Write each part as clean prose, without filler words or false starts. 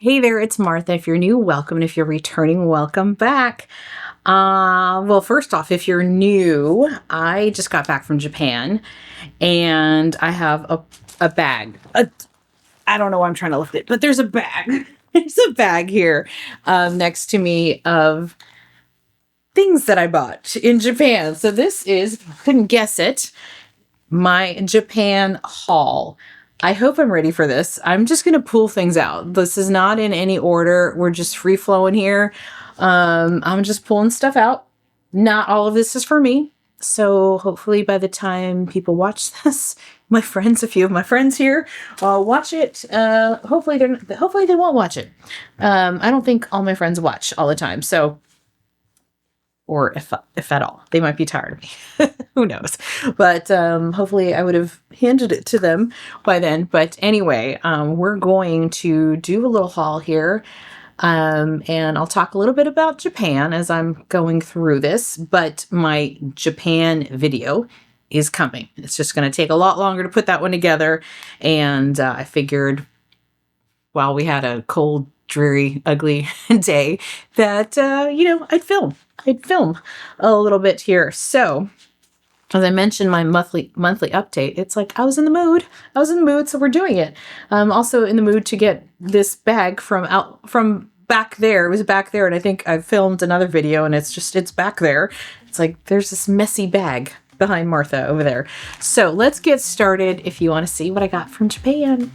Hey there, it's Martha. If you're new, welcome. And if you're returning, welcome back. Well, first off, if you're new, I just got back from Japan and I have a bag. I don't know why I'm trying to lift it, but there's a bag. There's a bag here next to me of things that I bought in Japan. So this is, couldn't guess it, my Japan haul. I hope I'm ready for this. I'm just going to pull things out. This is not in any order. We're just free flowing here. I'm just pulling stuff out. Not all of this is for me. So hopefully by the time people watch this, my friends, a few of my friends here, watch it. Hopefully they won't watch it. I don't think all my friends watch all the time. So, or if at all, they might be tired of me. Who knows? But hopefully I would have handed it to them by then. But anyway, we're going to do a little haul here. And I'll talk a little bit about Japan as I'm going through this. But my Japan video is coming. It's just going to take a lot longer to put that one together. And I figured while we had a cold, dreary, ugly day that, I'd film a little bit here. So as I mentioned, my monthly update, it's like I was in the mood, so we're doing it. I'm also in the mood to get this bag from back there. It was back there, and I think I filmed another video, and it's back there. It's like there's this messy bag behind Martha over there. So let's get started if you want to see what I got from Japan.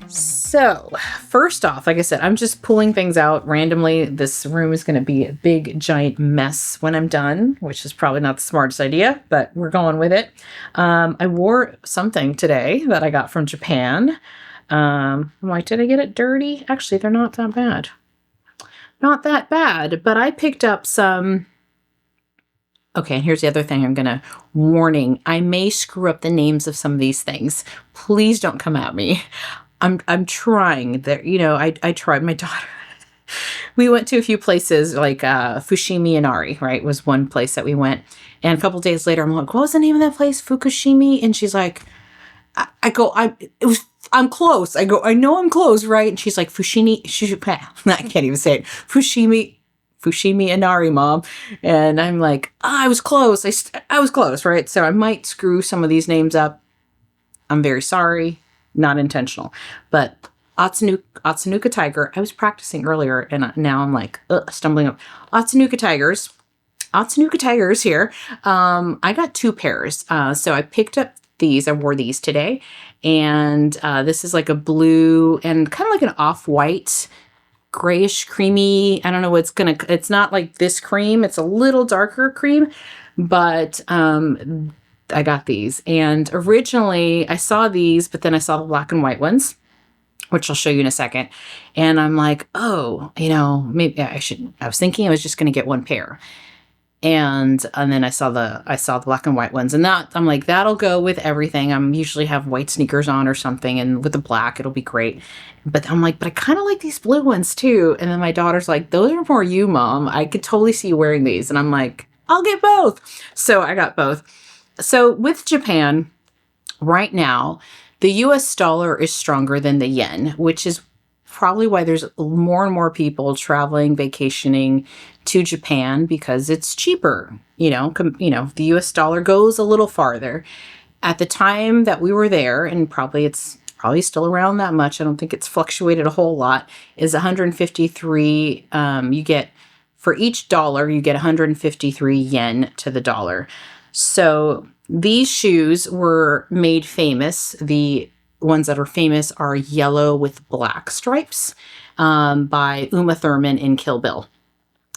So first off, like I said, I'm just pulling things out randomly. This room is going to be a big, giant mess when I'm done, which is probably not the smartest idea, but we're going with it. I wore something today that I got from Japan. I'm like, did I get it dirty? Actually, they're not that bad. Not that bad, but I picked up some... Okay, and here's the other thing I'm going to... Warning, I may screw up the names of some of these things. Please don't come at me. I'm trying that, I tried. My daughter, we went to a few places like Fushimi Inari, right? Was one place that we went. And a couple days later, I'm like, what was the name of that place? Fukushimi? And she's like, I'm close. I go, I know I'm close, right? And she's like, I can't even say it. Fushimi Inari, Mom. And I'm like, I was close. I was close, right? So I might screw some of these names up. I'm very sorry. Not intentional. But Atsunuka Tiger, I was practicing earlier, and now I'm like, stumbling up. Atsunuka Tigers here. I got 2 pairs. So I picked up these. I wore these today. And this is like a blue and kind of like an off-white, grayish, creamy. I don't know what's it's not like this cream. It's a little darker cream. But I got these. And originally I saw these, but then I saw the black and white ones, which I'll show you in a second. And I'm like, maybe I was thinking I was just going to get 1 pair. And then I saw the black and white ones, and that I'm like, that'll go with everything. I'm usually have white sneakers on or something, and with the black, it'll be great. But I'm like, but I kind of like these blue ones too. And then my daughter's like, those are for you, Mom. I could totally see you wearing these. And I'm like, I'll get both. So I got both. So with Japan, right now, the US dollar is stronger than the yen, which is probably why there's more and more people traveling, vacationing to Japan because it's cheaper. The US dollar goes a little farther. At the time that we were there, and it's probably still around that much, I don't think it's fluctuated a whole lot, is 153. For each dollar, you get 153 yen to the dollar. So these shoes were made famous. The ones that are famous are yellow with black stripes by Uma Thurman in Kill Bill.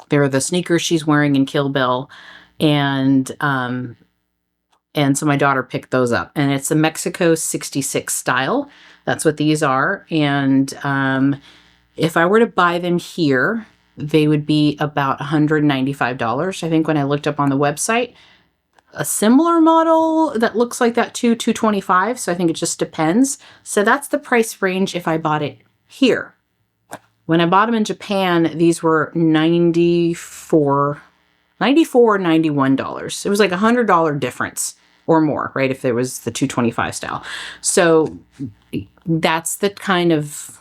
They're the sneakers she's wearing in Kill Bill. And so my daughter picked those up. And it's a Mexico 66 style. That's what these are. And if I were to buy them here, they would be about $195. I think when I looked up on the website. A similar model that looks like that too, $225. So I think it just depends. So that's the price range if I bought it here. When I bought them in Japan, these were $94 or $91. It was like $100 difference or more, right? If there was the 225 style. So that's the kind of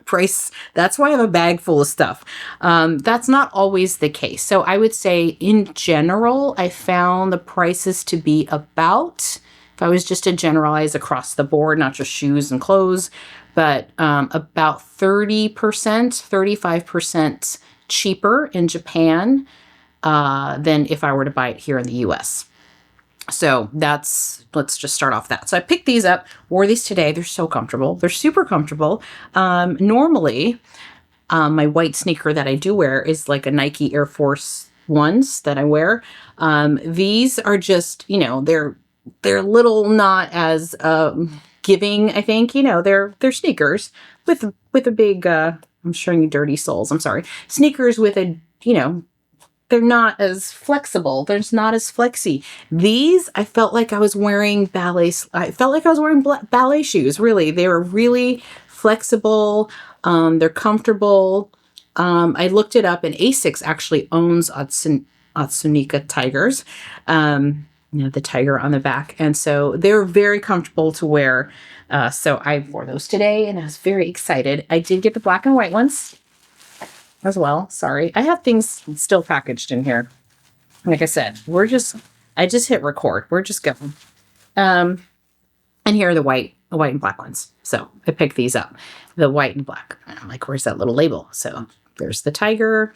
price. That's why I have a bag full of stuff. That's not always the case. So I would say in general, I found the prices to be about, if I was just to generalize across the board, not just shoes and clothes, but about 30%, 35% cheaper in Japan than if I were to buy it here in the US. So let's just start off that. So I picked these up, wore these today. They're so comfortable. They're super comfortable. Normally, my white sneaker that I do wear is like a Nike Air Force Ones that I wear. These are just, they're little not as giving, I think. They're sneakers with a big, I'm showing you dirty soles. I'm sorry. Sneakers with a, they're not as flexible. They're not as flexy. These, I felt like I was wearing ballet. I felt like I was wearing ballet shoes. Really, they were really flexible. They're comfortable. I looked it up, and Asics actually owns Atsunika tigers. The tiger on the back, and so they're very comfortable to wear. So I wore those today, and I was very excited. I did get the black and white ones as well. Sorry. I have things still packaged in here. Like I said, I just hit record. We're just going. And here are the white and black ones. So I picked these up, the white and black. And I'm like, where's that little label? So there's the tiger.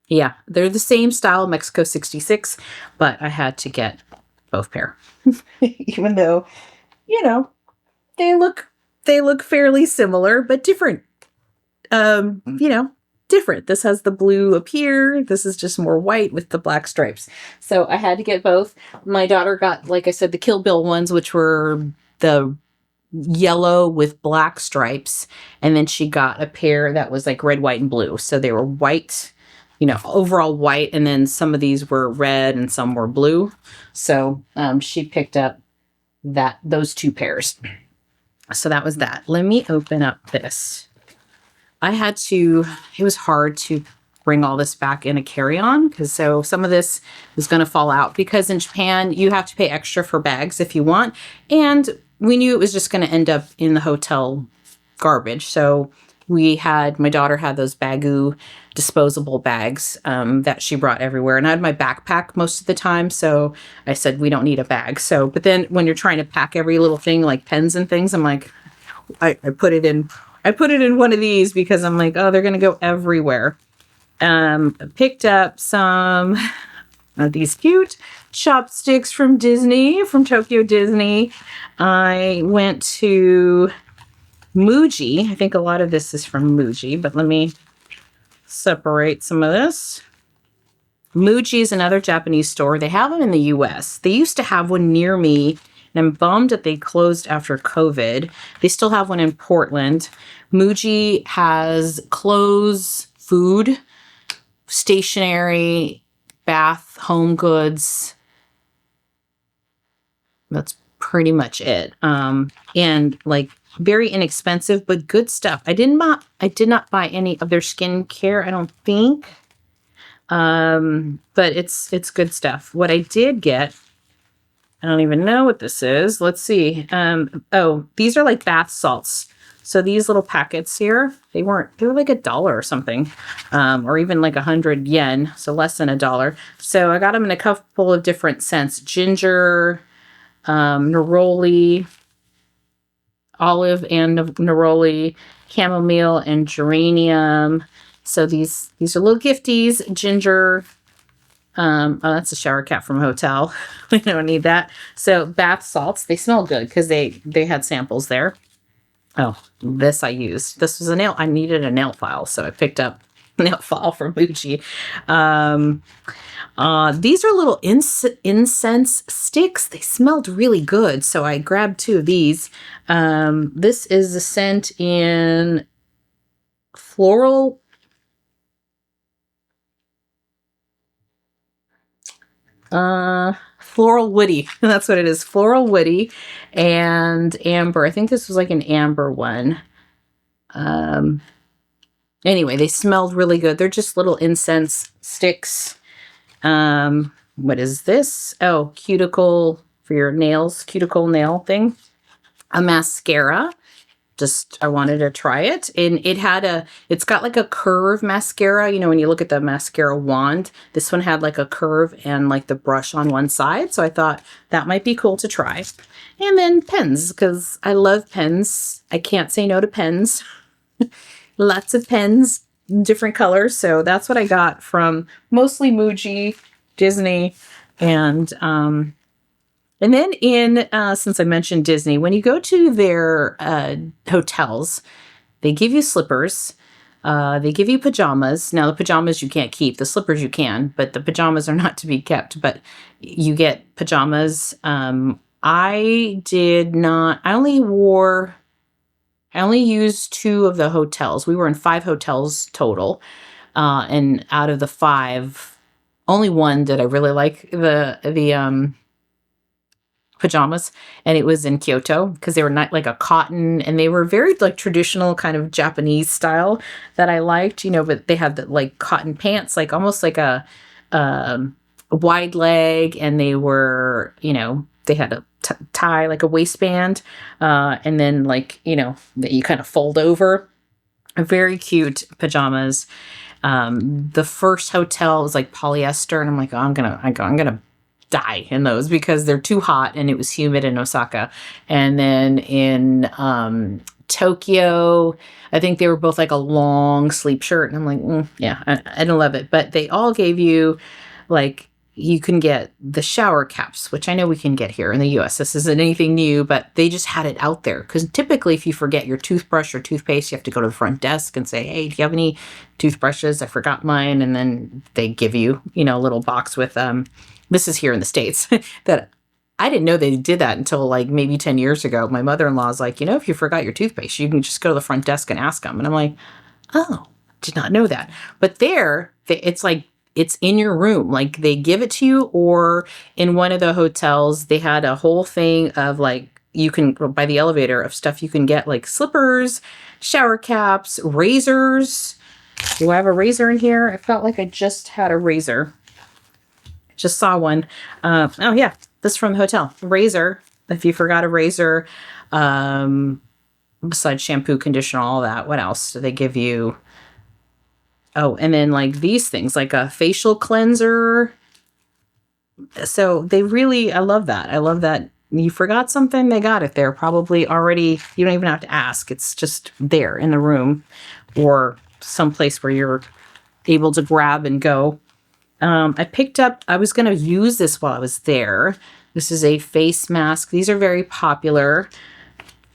Yeah, they're the same style, Mexico 66, but I had to get both pair. Even though, they look fairly similar, but different. Different. This has the blue up here. This is just more white with the black stripes. So I had to get both. My daughter got, like I said, the Kill Bill ones, which were the yellow with black stripes. And then she got a pair that was like red, white, and blue. So they were white, overall white. And then some of these were red and some were blue. So she picked up those two pairs. So that was that. Let me open up this. It was hard to bring all this back in a carry-on because so some of this is going to fall out because in Japan you have to pay extra for bags if you want. And we knew it was just going to end up in the hotel garbage. So my daughter had those Baggu disposable bags that she brought everywhere. And I had my backpack most of the time. So I said, we don't need a bag. So, but then when you're trying to pack every little thing like pens and things, I'm like, I put it in one of these because I'm like, oh, they're going to go everywhere. I picked up some of these cute chopsticks from Tokyo Disney. I went to Muji. I think a lot of this is from Muji, but let me separate some of this. Muji is another Japanese store. They have them in the US. They used to have one near me, and I'm bummed that they closed after COVID. They still have one in Portland. Muji has clothes, food, stationery, bath, home goods. That's pretty much it. And like very inexpensive, but good stuff. I did not buy any of their skincare, I don't think. But it's good stuff. What I did get, I don't even know what this is. Let's see. These are like bath salts. So these little packets here, they were like $1 or something, or even like 100 yen, so less than $1. So I got them in a couple of different scents: ginger, neroli, olive and neroli, chamomile, and geranium. So these are little gifties. Ginger. That's a shower cap from a hotel. We don't need that. So bath salts. They smell good because they had samples there. Oh, this I used. This was I needed a nail file, so I picked up a nail file from Muji. These are little incense sticks. They smelled really good, so I grabbed 2 of these. This is a scent in floral woody. That's what it is. Floral woody and amber. I think this was like an amber one. Anyway, they smelled really good. They're just little incense sticks. What is this? Oh, cuticle for your nails, cuticle nail thing. A mascara. Just, I wanted to try it. And it's got like a curve mascara. You know, when you look at the mascara wand, this one had like a curve and like the brush on one side. So I thought that might be cool to try. And then pens, because I love pens. I can't say no to pens. Lots of pens, different colors. So that's what I got from mostly Muji, Disney, and then since I mentioned Disney, when you go to their hotels, they give you slippers. They give you pajamas. Now, the pajamas you can't keep. The slippers you can, but the pajamas are not to be kept. But you get pajamas. I did not. I only used 2 of the hotels. We were in 5 hotels total. And out of the 5, only one did I really like the pajamas, and it was in Kyoto because they were not like a cotton, and they were very like traditional kind of Japanese style that I liked, you know, but they had the like cotton pants, like almost like a wide leg, and they were, you know, they had a tie, like a waistband, and then like, you know, that you kind of fold over. Very cute pajamas. The first hotel was like polyester, and I'm like, oh, I'm gonna die in those because they're too hot, and it was humid in Osaka. And then in Tokyo, I think they were both like a long sleeve shirt, and I'm like, yeah, I don't love it. But they all gave you like, you can get the shower caps, which I know we can get here in the US. This isn't anything new, but they just had it out there. Because typically if you forget your toothbrush or toothpaste, you have to go to the front desk and say, hey, do you have any toothbrushes? I forgot mine. And then they give you, you know, a little box with, this is here in the States, that I didn't know they did that until like maybe 10 years ago. My mother-in-law's like, you know, if you forgot your toothpaste, you can just go to the front desk and ask them. And I'm like, oh, did not know that. But there, it's like, it's in your room. Like they give it to you, or in one of the hotels, they had a whole thing of like, you can, by the elevator, of stuff you can get, like slippers, shower caps, razors. Do I have a razor in here? I felt like I just had a razor. Just saw one. Oh yeah, this is from the hotel. Razor. If you forgot a razor, besides shampoo, conditioner, all that, what else do they give you? Oh, and then like these things, like a facial cleanser. So they really, I love that. I love that you forgot something, they got it there. Probably already, you don't even have to ask. It's just there in the room or someplace where you're able to grab and go. I was going to use this while I was there. This is a face mask. These are very popular.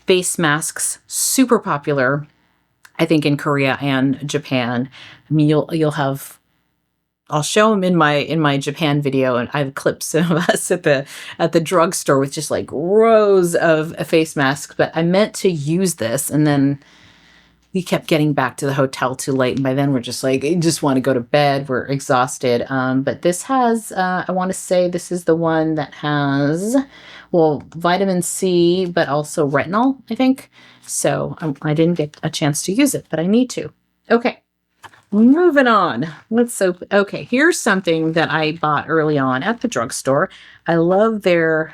Face masks, super popular, I think, in Korea and Japan. I mean, you'll have, I'll show them in my Japan video, and I have clips of us at the drugstore with just like rows of face masks. But I meant to use this, and then we kept getting back to the hotel too late, and by then we're just like, I just want to go to bed. We're exhausted. But this has, I want to say this is the one that has, well, vitamin C, but also retinol, I think. So I didn't get a chance to use it, but I need to. Okay, moving on. Okay, here's something that I bought early on at the drugstore. I love their,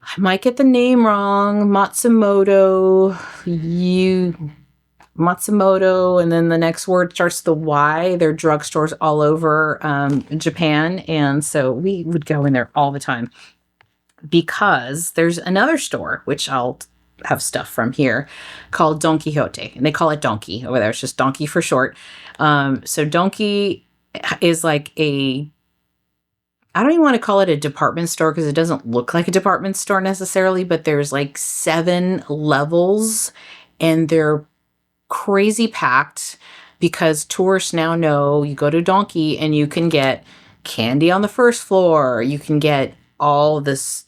I might get the name wrong, Matsumoto, and then the next word starts with the Y. There are drugstores all over Japan, and so we would go in there all the time because there's another store, which I'll have stuff from here, called Don Quixote, and they call it Donkey over there. It's just Donkey for short. So Donkey is like I don't even want to call it a department store because it doesn't look like a department store necessarily, but there's like 7 levels, and they're crazy packed because tourists now know you go to Donkey and you can get candy on the first floor. You can get all this,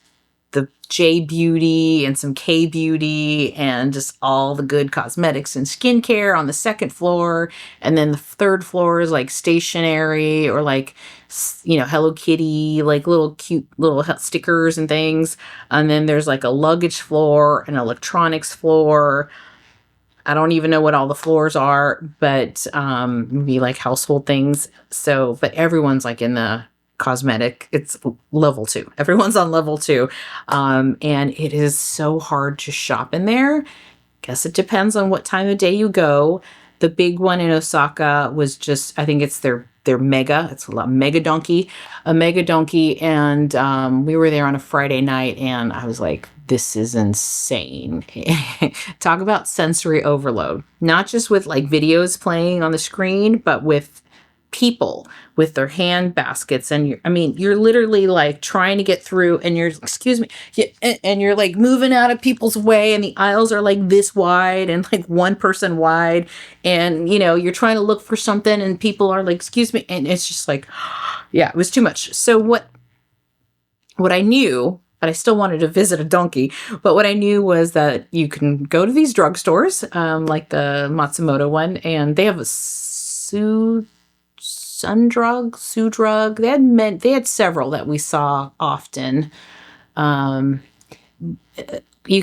the J Beauty and some K Beauty and just all the good cosmetics and skincare on the second floor. And then the third floor is like stationery or like, you know, Hello Kitty, like little cute little stickers and things. And then there's like a luggage floor, an electronics floor. I don't even know what all the floors are, but maybe like household things. So, but everyone's like in the cosmetic. It's level 2. Everyone's on level 2. And it is so hard to shop in there. Guess it depends on what time of day you go. The big one in Osaka was just, I think it's their mega. It's a mega donkey, a mega donkey. And we were there on a Friday night and I was like, this is insane. Talk about sensory overload. Not just with like videos playing on the screen, but with people with their hand baskets. And you're literally like trying to get through and and you're like moving out of people's way and the aisles are like this wide and like one person wide. And, you're trying to look for something and people are like, excuse me. And it's just like, yeah, it was too much. So what I knew, but I still wanted to visit a donkey. But what I knew was that you can go to these drugstores, like the Matsumoto one, and they have a Sudrug. They had several that we saw often. You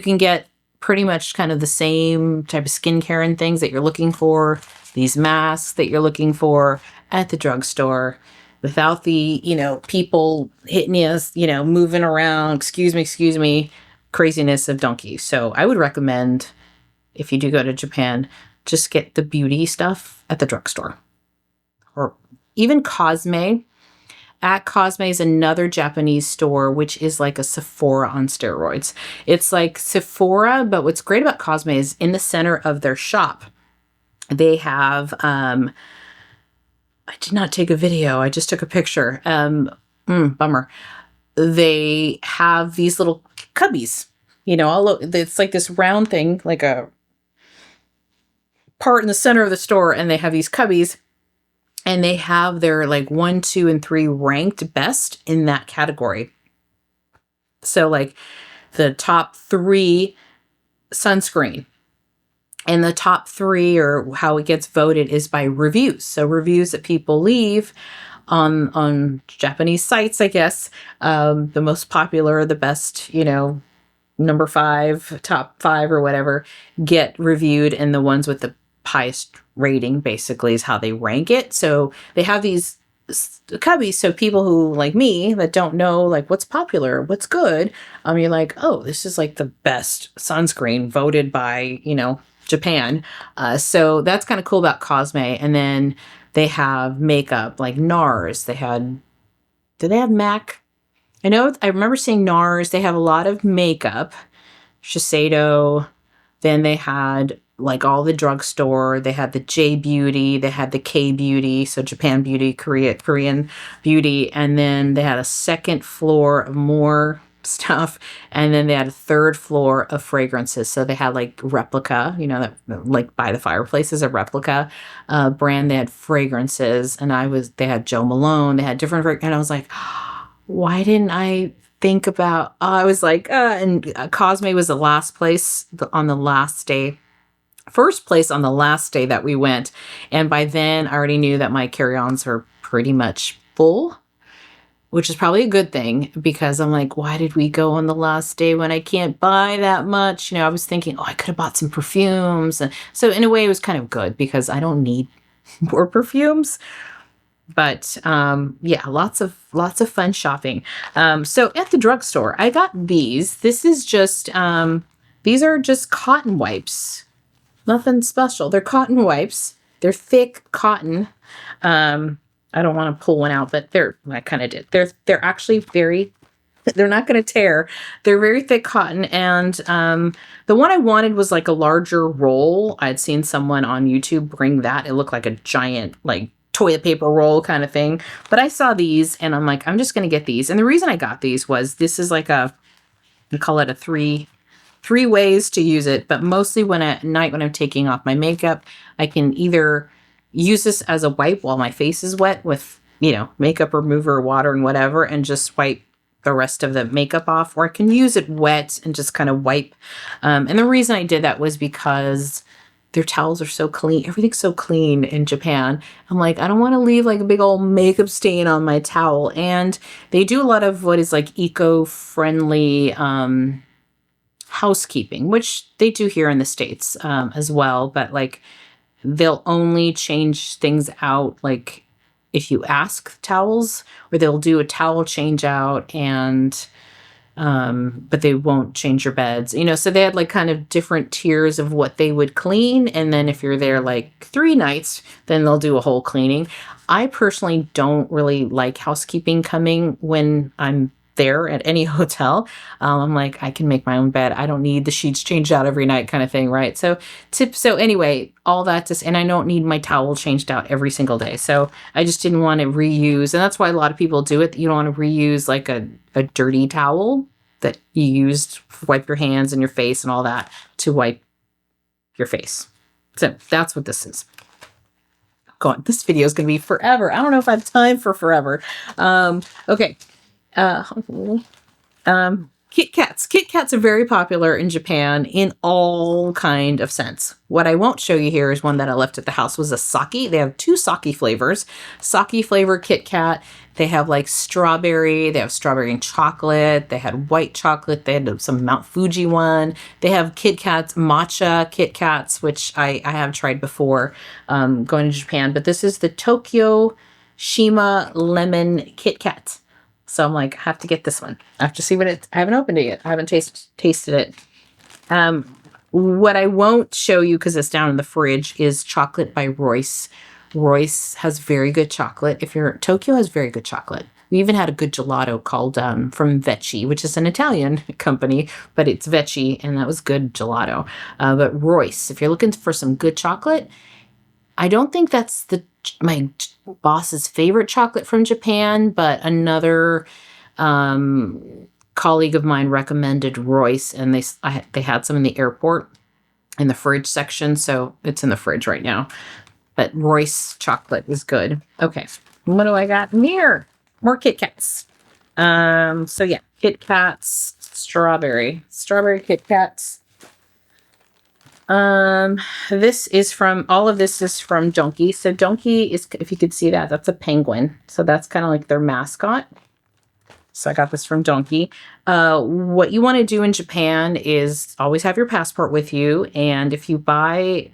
can get pretty much kind of the same type of skincare and things that you're looking for, these masks that you're looking for at the drugstore without the, people hitting us, moving around, excuse me, craziness of donkeys. So I would recommend, if you do go to Japan, just get the beauty stuff at the drugstore. Or even Cosme. At Cosme is another Japanese store, which is like a Sephora on steroids. It's like Sephora, but what's great about Cosme is in the center of their shop, they have, I did not take a video. I just took a picture. Bummer. They have these little cubbies, it's like this round thing, like a part in the center of the store. And they have these cubbies. And they have their like 1, 2, and 3 ranked best in that category. So like the top 3 sunscreen and the top 3, or how it gets voted, is by reviews. So reviews that people leave on Japanese sites, I guess. The most popular, the best, number 5, top 5 or whatever, get reviewed, and the ones with the highest rating basically is how they rank it. So they have these cubbies, so people who like me that don't know like what's popular, what's good, you're like, oh, this is like the best sunscreen voted by Japan. So that's kind of cool about Cosme. And then they have makeup like NARS. Did they have MAC? I remember seeing NARS. They have a lot of makeup. Shiseido. Then they had like all the drugstore. They had the J Beauty. They had the K Beauty. So Japan Beauty, Korean Beauty. And then they had a second floor of more stuff. And then they had a third floor of fragrances. So they had like replica, that like by the fireplace is a replica brand. They had fragrances. And they had Joe Malone. They had different, and I was like, why didn't I think about, I was like, and Cosme was the last place on the last day. First place on the last day that we went. And by then I already knew that my carry-ons were pretty much full, which is probably a good thing, because I'm like, why did we go on the last day when I can't buy that much? I was thinking, I could have bought some perfumes. And so in a way it was kind of good because I don't need more perfumes. But yeah, lots of fun shopping. So at the drugstore, I got these. This is just, these are just cotton wipes. Nothing special. They're cotton wipes. They're thick cotton. I don't want to pull one out, but I kind of did. They're actually they're not going to tear. They're very thick cotton. And the one I wanted was like a larger roll. I'd seen someone on YouTube bring that. It looked like a giant, like toilet paper roll kind of thing. But I saw these and I'm like, I'm just going to get these. And the reason I got these was this is like we call it a three ways to use it, but mostly at night when I'm taking off my makeup, I can either use this as a wipe while my face is wet with, makeup remover, water and whatever, and just wipe the rest of the makeup off, or I can use it wet and just kind of wipe. And the reason I did that was because their towels are so clean. Everything's so clean in Japan. I'm like, I don't want to leave like a big old makeup stain on my towel. And they do a lot of what is like eco-friendly, housekeeping, which they do here in the States as well, but like they'll only change things out like if you ask towels, or they'll do a towel change out and but they won't change your beds. So they had like kind of different tiers of what they would clean. And then if you're there like 3 nights, then they'll do a whole cleaning. I personally don't really like housekeeping coming when I'm there at any hotel. I'm like, I can make my own bed. I don't need the sheets changed out every night kind of thing, right? So anyway, all that and I don't need my towel changed out every single day. So I just didn't want to reuse. And that's why a lot of people do it. You don't want to reuse like a dirty towel that you used to wipe your hands and your face and all that to wipe your face. So that's what this is. God, this video is going to be forever. I don't know if I have time for forever. Okay. Kit Kats. Kit Kats are very popular in Japan in all kind of scents. What I won't show you here is one that I left at the house was a sake. They have 2 sake flavors. Sake flavor Kit Kat. They have like strawberry. They have strawberry and chocolate. They had white chocolate. They had some Mount Fuji one. They have Kit Kats, matcha Kit Kats, which I have tried before going to Japan. But this is the Tokyo Shima Lemon Kit Kat. So I'm like, I have to get this one. I have to see what I haven't opened it yet. I haven't tasted it. What I won't show you because it's down in the fridge is chocolate by Royce. Royce has very good chocolate. Tokyo has very good chocolate. We even had a good gelato called from Vecchi, which is an Italian company, but it's Vecchi, and that was good gelato. But Royce, if you're looking for some good chocolate, I don't think that's my boss's favorite chocolate from Japan, but another colleague of mine recommended Royce, and they had some in the airport in the fridge section, so it's in the fridge right now. But Royce chocolate is good. Okay, what do I got in here? More Kit Kats. So yeah, Kit Kats, strawberry Kit Kats. All of this is from Donkey. So Donkey is, if you could see that, that's a penguin. So that's kind of like their mascot. So I got this from Donkey. What you want to do in Japan is always have your passport with you. And if you buy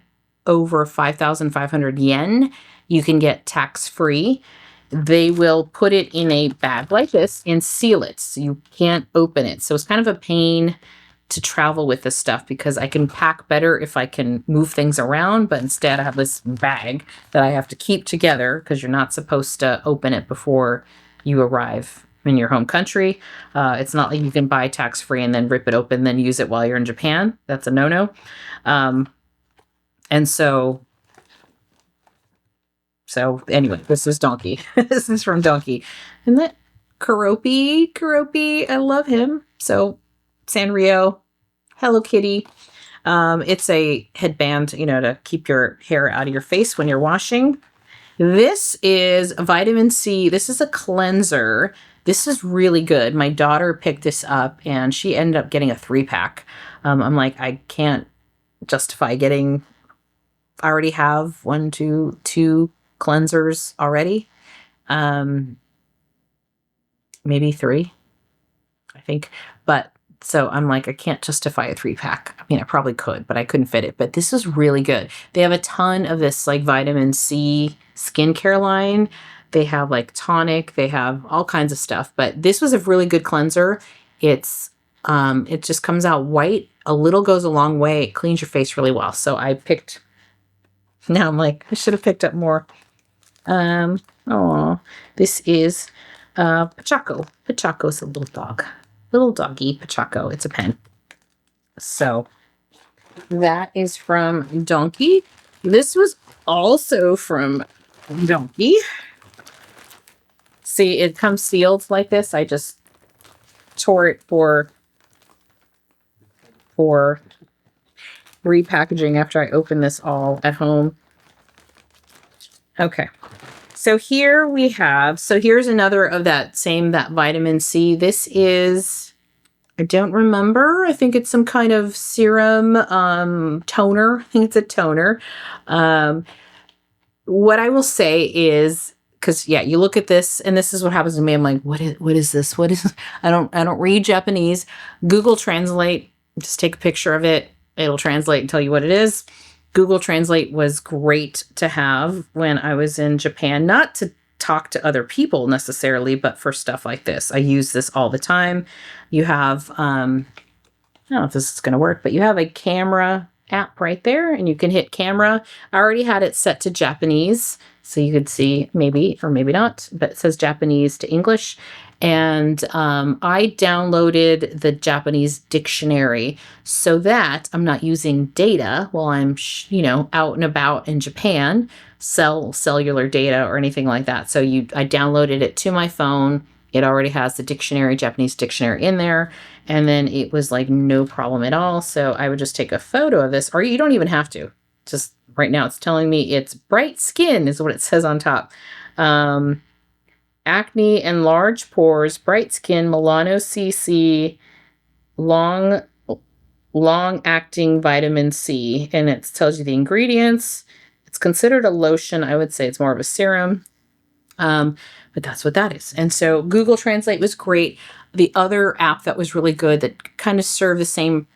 over 5,500 yen, you can get tax-free. They will put it in a bag like this and seal it. So you can't open it. So it's kind of a pain to travel with this stuff because I can pack better if I can move things around, but instead I have this bag that I have to keep together because you're not supposed to open it before you arrive in your home country. It's not like you can buy tax-free and then rip it open, then use it while you're in Japan. That's a no-no. And so anyway, this is Donkey. This is from Donkey. And that Kuropi, I love him. So Sanrio, Hello Kitty. It's a headband, to keep your hair out of your face when you're washing. This is vitamin C. This is a cleanser. This is really good. My daughter picked this up and she ended up getting a 3-pack. I'm like, I can't justify getting, I already have 2 cleansers already. Maybe 3, I think. But so I'm like, I can't justify a 3-pack. I mean, I probably could, but I couldn't fit it. But this is really good. They have a ton of this like vitamin C skincare line. They have like tonic. They have all kinds of stuff. But this was a really good cleanser. It just comes out white. A little goes a long way. It cleans your face really well. So I picked. Now I'm like, I should have picked up more. This is Pachaco. Pachaco's a little dog. Little doggy Pachaco. It's a pen. So that is from Donkey. This was also from Donkey. See, it comes sealed like this. I just tore it for repackaging after I opened this all at home. Okay. So here we have, here's another of that vitamin C. This is, I don't remember. I think it's some kind of serum toner. I think it's a toner. What I will say is, because you look at this and this is what happens to me. I'm like, what is this? What is this? I don't read Japanese. Google Translate, just take a picture of it. It'll translate and tell you what it is. Google Translate was great to have when I was in Japan. Not to talk to other people necessarily, but for stuff like this, I use this all the time. You have, I don't know if this is going to work, but you have a camera app right there, and you can hit camera. I already had it set to Japanese, so you could see maybe or maybe not, but it says Japanese to English. And I downloaded the Japanese dictionary so that I'm not using data while I'm, out and about in Japan, cellular data or anything like that. So I downloaded it to my phone. It already has the dictionary, Japanese dictionary in there. And then it was like no problem at all. So I would just take a photo of this, or you don't even have to. Just right now it's telling me it's bright skin is what it says on top. Acne and large pores, bright skin, Milano CC, long acting vitamin C. And it tells you the ingredients. It's considered a lotion. I would say it's more of a serum. But that's what that is. And so Google Translate was great. The other app that was really good that kind of served the same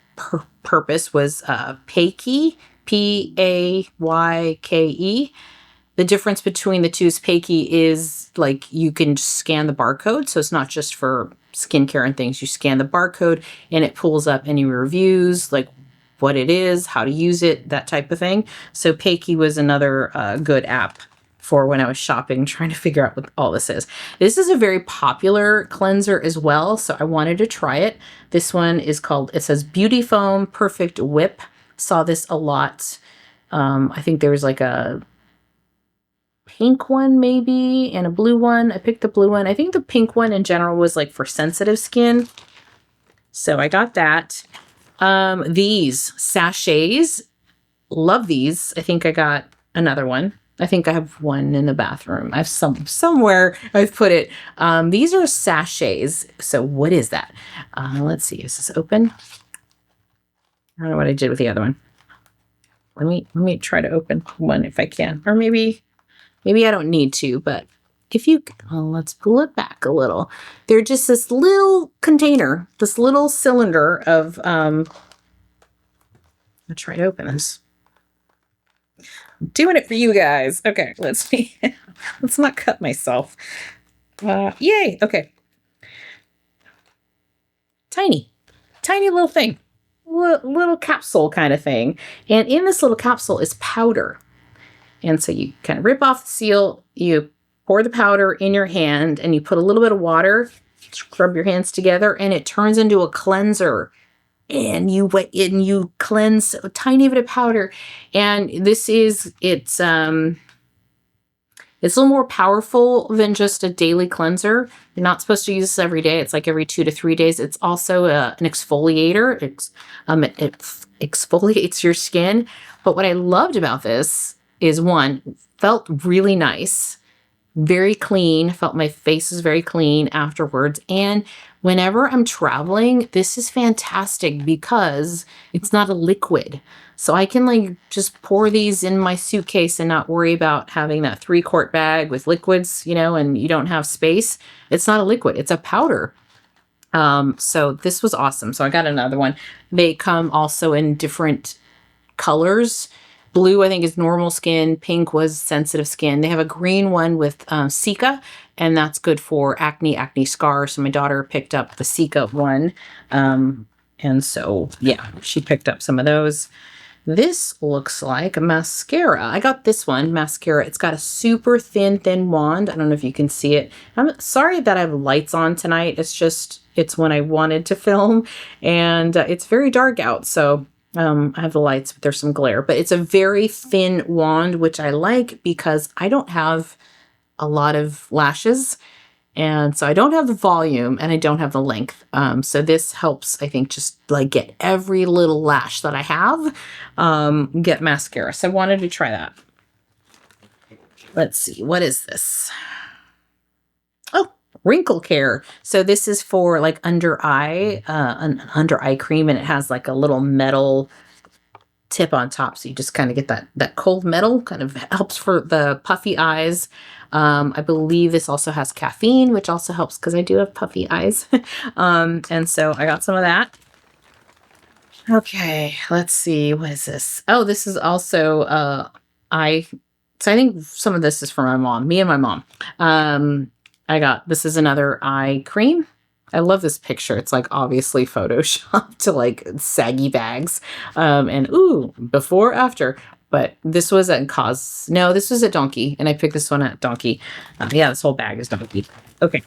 purpose was Payke, Payke. The difference between the two is Payke is like you can scan the barcode. So it's not just for skincare and things. You scan the barcode and it pulls up any reviews, like what it is, how to use it, that type of thing. So Payke was another good app for when I was shopping, trying to figure out what all this is. This is a very popular cleanser as well, so I wanted to try it. This one is called, it says Beauty Foam Perfect Whip. Saw this a lot. I think there was like a pink one maybe and a blue one. I picked the blue one. I think the pink one in general was like for sensitive skin. So I got that. These sachets, love these. I think I got another one. I think I have one in the bathroom. I have somewhere I've put it. These are sachets. So what is that? Let's see. Is this open? I don't know what I did with the other one. Let me try to open one if I can. Or maybe I don't need to, but if you, let's pull it back a little. They're just this little container, this little cylinder of, I'll try to open this. I'm doing it for you guys. Okay, let's not cut myself. Yay, okay. Tiny little thing, little capsule kind of thing. And in this little capsule is powder. And so you kind of rip off the seal, you pour the powder in your hand, and you put a little bit of water, scrub your hands together, and it turns into a cleanser. And you cleanse a tiny bit of powder. And this is, it's a little more powerful than just a daily cleanser. You're not supposed to use this every day. It's like every 2 to 3 days. It's also an exfoliator. It exfoliates your skin. But what I loved about this is, one, felt really nice, very clean, felt my face was very clean afterwards. And whenever I'm traveling, this is fantastic because it's not a liquid. So I can like just pour these in my suitcase and not worry about having that 3-quart bag with liquids, and you don't have space. It's not a liquid, it's a powder. So this was awesome. So I got another one. They come also in different colors. Blue, I think, is normal skin. Pink was sensitive skin. They have a green one with Cica, and that's good for acne scars. So my daughter picked up the Cica one. And so, yeah, she picked up some of those. This looks like a mascara. I got this one, mascara. It's got a super thin wand. I don't know if you can see it. I'm sorry that I have lights on tonight. It's when I wanted to film, and it's very dark out, so I have the lights, but there's some glare. But it's a very thin wand, which I like because I don't have a lot of lashes. And so I don't have the volume and I don't have the length. So this helps, I think, just like get every little lash that I have, get mascara. So I wanted to try that. Let's see. What is this? Oh, wrinkle care. So this is for like under eye, an under eye cream, and it has like a little metal tip on top. So you just kind of get that cold metal, kind of helps for the puffy eyes. I believe this also has caffeine, which also helps because I do have puffy eyes. And so I got some of that. Okay, let's see. What is this? Oh, this is also eye So I think some of this is for my mom, me and my mom. This is another eye cream. I love this picture. It's like obviously photoshopped to like saggy bags. And ooh, before, after. But this was at this was at Donkey, and I picked this one at Donkey. Yeah, this whole bag is Donkey. Okay.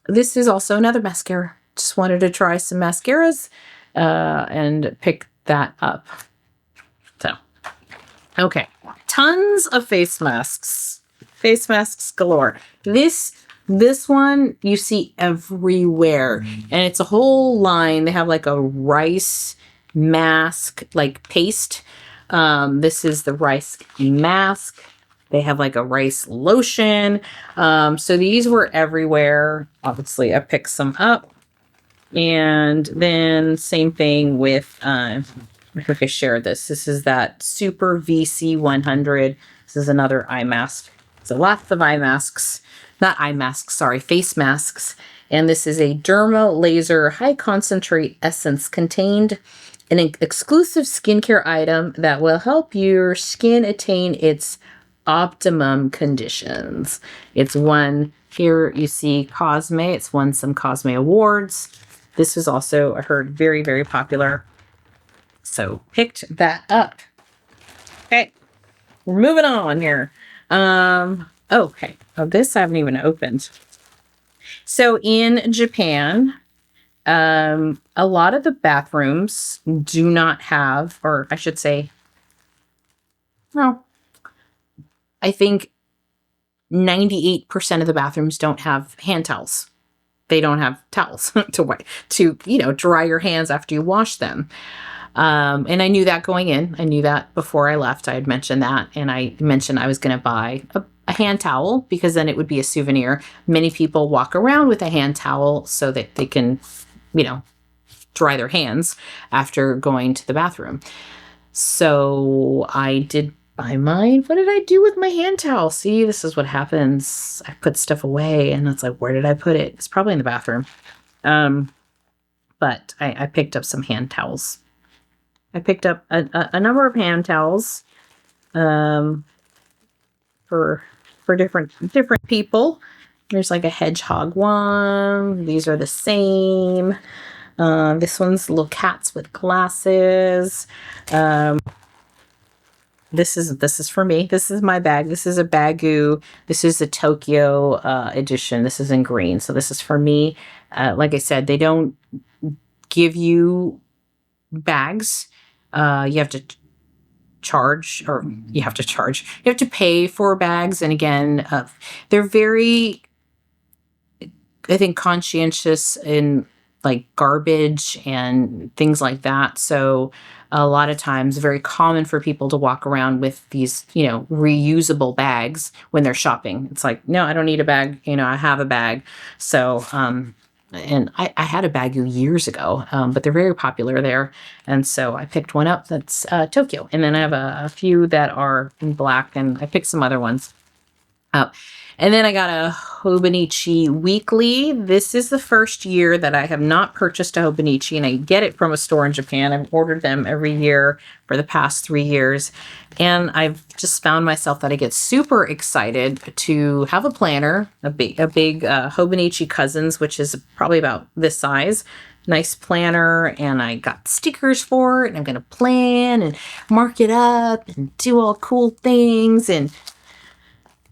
This is also another mascara. Just wanted to try some mascaras and pick that up. So, okay. Tons of face masks. Face masks galore. This one you see everywhere. And it's a whole line. They have like a rice mask, like paste. This is the rice mask. They have like a rice lotion. So these were everywhere. Obviously, I picked some up. And then same thing with, I think I shared this. This is that Super VC 100. This is another eye mask. So lots of eye masks. Not eye masks, sorry, face masks. And this is a Derma Laser High Concentrate Essence contained an exclusive skincare item that will help your skin attain its optimum conditions. It's won, here you see Cosme. It's won some Cosme awards. This is also, I heard, very, very popular. So picked that up. Okay, we're moving on here. Okay. Oh, this I haven't even opened. So in Japan, a lot of the bathrooms do not have, or I should say, no, I think 98% of the bathrooms don't have hand towels. They don't have towels to dry your hands after you wash them. And I knew that going in. I knew that before I left. I had mentioned that. And I mentioned I was going to buy a hand towel because then it would be a souvenir. Many people walk around with a hand towel so that they can, dry their hands after going to the bathroom. So I did buy mine. What did I do with my hand towel? See, this is what happens. I put stuff away and it's like, where did I put it? It's probably in the bathroom. But I picked up some hand towels. I picked up a number of hand towels for different people. There's like a hedgehog one. These are the same. This one's little cats with glasses. This is for me. This is my bag. This is a Baggu. This is a Tokyo edition. This is in green. So this is for me. Like I said, they don't give you bags. You have to charge, or you have to pay for bags. And again, they're very, I think, conscientious in like garbage and things like that. So a lot of times very common for people to walk around with these, reusable bags when they're shopping. It's like, no, I don't need a bag. I have a bag. So, and I had a Baggu years ago, but they're very popular there. And so I picked one up that's Tokyo. And then I have a few that are in black, and I picked some other ones up. And then I got a Hobonichi Weekly. This is the first year that I have not purchased a Hobonichi, and I get it from a store in Japan. I've ordered them every year for the past 3 years. And I've just found myself that I get super excited to have a planner, a big Hobonichi Cousins, which is probably about this size. Nice planner, and I got stickers for it, and I'm going to plan and mark it up and do all cool things and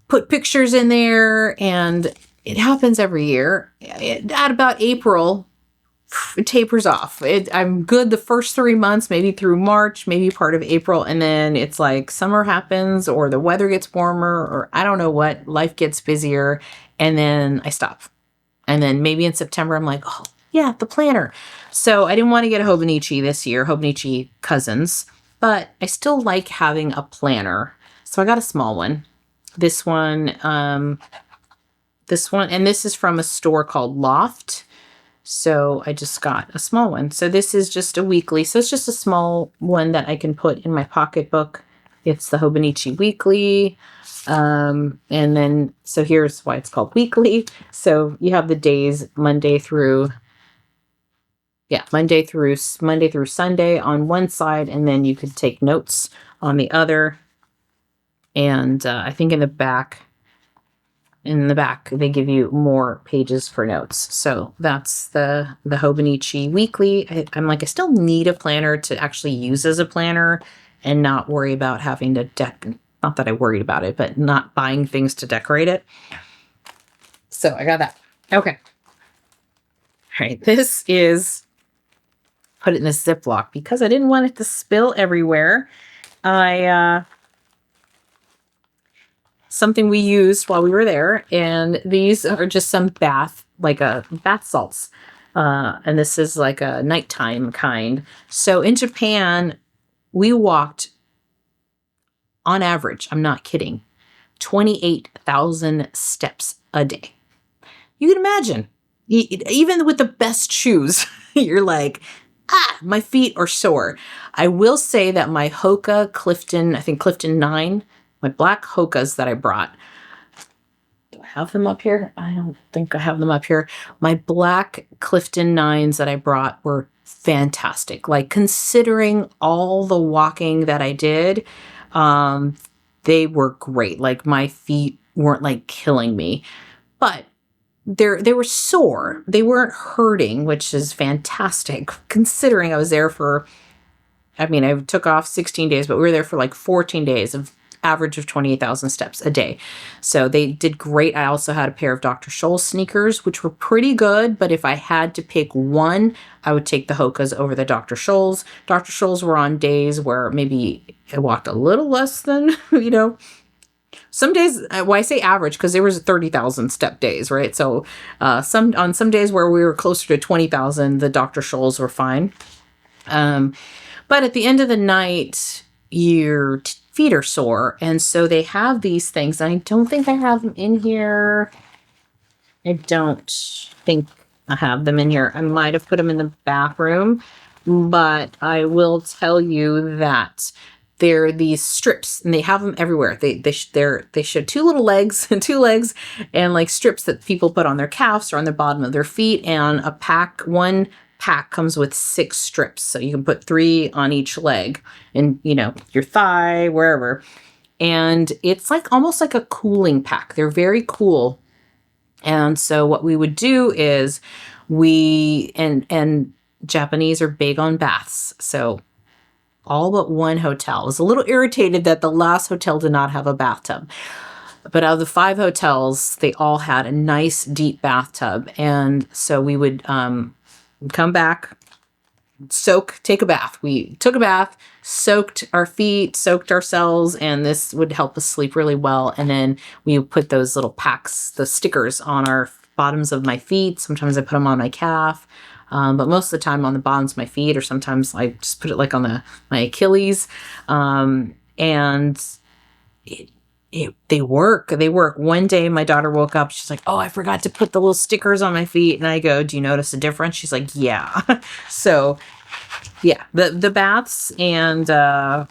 put pictures in there. And it happens every year. At about April, it tapers off. I'm good the first 3 months, maybe through March, maybe part of April. And then it's like summer happens, or the weather gets warmer, or I don't know what, life gets busier. And then I stop. And then maybe in September, I'm like, oh yeah, the planner. So I didn't want to get a Hobonichi this year, Hobonichi Cousins, but I still like having a planner. So I got a small one. This one, and this is from a store called Loft. So I just got a small one. So this is just a weekly. So it's just a small one that I can put in my pocketbook. It's the Hobonichi Weekly. And then, so here's why it's called weekly. So you have the days Monday through Monday through Sunday on one side, and then you could take notes on the other. And I think in the back they give you more pages for notes. So that's the Hobonichi Weekly. I'm like, I still need a planner to actually use as a planner and not worry about having to not that I worried about it, but not buying things to decorate it. So I got that. Okay. All right. This is, put it in this Ziploc because I didn't want it to spill everywhere. Something we used while we were there, and these are just some bath salts. And this is like a nighttime kind. So in Japan, we walked, on average, I'm not kidding, 28,000 steps a day. You can imagine, even with the best shoes, you're like, my feet are sore. I will say that my Hoka Clifton, I think Clifton 9, my black Hokas that I brought. Do I have them up here? I don't think I have them up here. My black Clifton 9s that I brought were fantastic. Like, considering all the walking that I did, they were great. Like, my feet weren't like killing me, but they were sore. They weren't hurting, which is fantastic considering I was there for, I took off 16 days, but we were there for like 14 days of average of 28,000 steps a day. So they did great. I also had a pair of Dr. Scholl's sneakers, which were pretty good, but if I had to pick one, I would take the Hokas over the Dr. Scholl's. Dr. Scholl's were on days where maybe I walked a little less than, some days, well, I say average because there was 30,000 step days, right? So on some days where we were closer to 20,000, the Dr. Scholl's were fine. But at the end of the night, your feet are sore. And so they have these things. I don't think I have them in here. I don't think I have them in here. I might have put them in the bathroom, but I will tell you that they're these strips, and they have them everywhere. They show two little legs and two legs, and like strips that people put on their calves or on the bottom of their feet. And one pack comes with 6 strips, so you can put 3 on each leg, and your thigh, wherever. And it's like almost like a cooling pack. They're very cool. And so what we would do is and Japanese are big on baths, so all but one hotel. I was a little irritated that the last hotel did not have a bathtub. But out of the 5 hotels, they all had a nice deep bathtub. And so we would come back, take a bath. We took a bath, soaked our feet, soaked ourselves, and this would help us sleep really well. And then we would put those little packs, the stickers on our bottoms of my feet. Sometimes I put them on my calf. But most of the time on the bottoms of my feet, or sometimes I just put it like on my Achilles. And they work. One day my daughter woke up. She's like, "Oh, I forgot to put the little stickers on my feet." And I go, "Do you notice a difference?" She's like, "Yeah." So yeah, the baths and the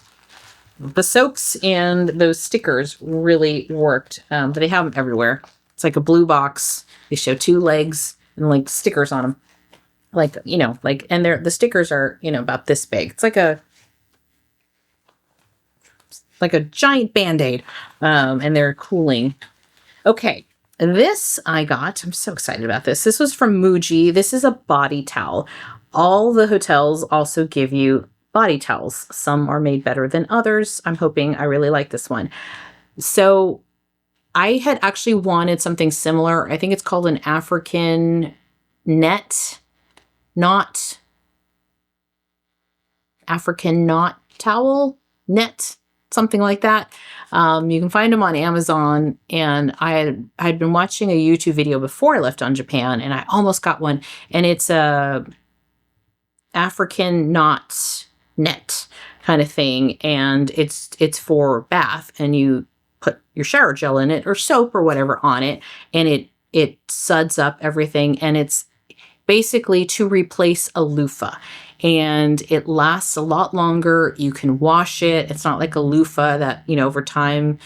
soaks and those stickers really worked. But they have them everywhere. It's like a blue box. They show 2 legs and like stickers on them. And the stickers are, about this big. It's like a giant Band-Aid. And they're cooling. Okay. This I got. I'm so excited about this. This was from Muji. This is a body towel. All the hotels also give you body towels. Some are made better than others. I'm hoping I really like this one. So I had actually wanted something similar. I think it's called an African African knot towel, net, something like that. You can find them on Amazon. And I'd been watching a YouTube video before I left on Japan, and I almost got one. And it's a African knot net kind of thing, and it's for bath, and you put your shower gel in it or soap or whatever on it, and it suds up everything, and it's basically to replace a loofah, and it lasts a lot longer. You can wash it. It's not like a loofah that over time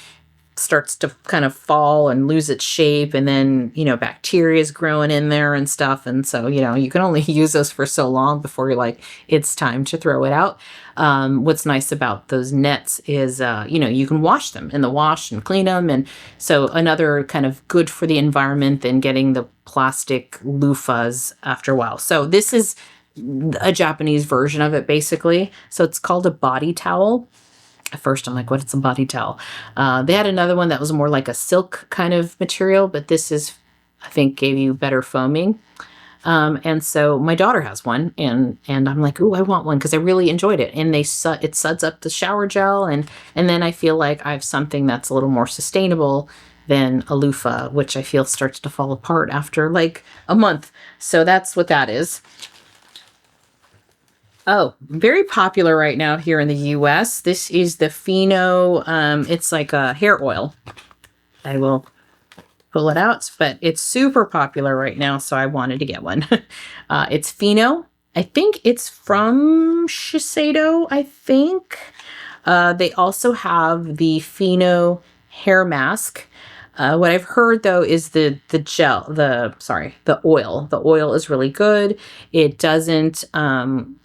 starts to kind of fall and lose its shape, and then bacteria is growing in there and stuff, and so you can only use those for so long before you're like, it's time to throw it out. What's nice about those nets is you can wash them in the wash and clean them, and so another kind of good for the environment than getting the plastic loofahs after a while. So this is a Japanese version of it, basically. So it's called a body towel. At first, I'm like, what is a body towel? They had another one that was more like a silk kind of material, but this is, I think, gave you better foaming. And so my daughter has one, and I'm like, ooh, I want one because I really enjoyed it. And it suds up the shower gel, and then I feel like I have something that's a little more sustainable than a loofah, which I feel starts to fall apart after like a month. So that's what that is. Oh, very popular right now here in the US. This is the Fino. It's like a hair oil. I will pull it out, but it's super popular right now, so I wanted to get one. It's Fino. I think it's from Shiseido, I think. They also have the Fino hair mask. What I've heard though is the oil. The oil is really good. It doesn't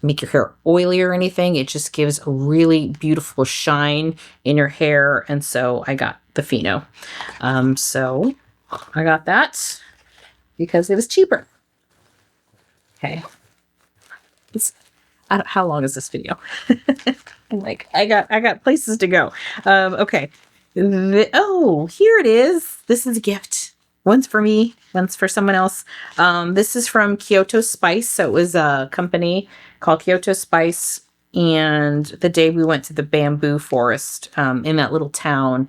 make your hair oily or anything. It just gives a really beautiful shine in your hair. And so I got the Fino. So I got that because it was cheaper. Okay. How long is this video? I'm like, I got places to go. Okay. Here it is. This is a gift. One's for me, one's for someone else. This is from Kyoto Spice. So it was a company called Kyoto Spice. And the day we went to the bamboo forest in that little town,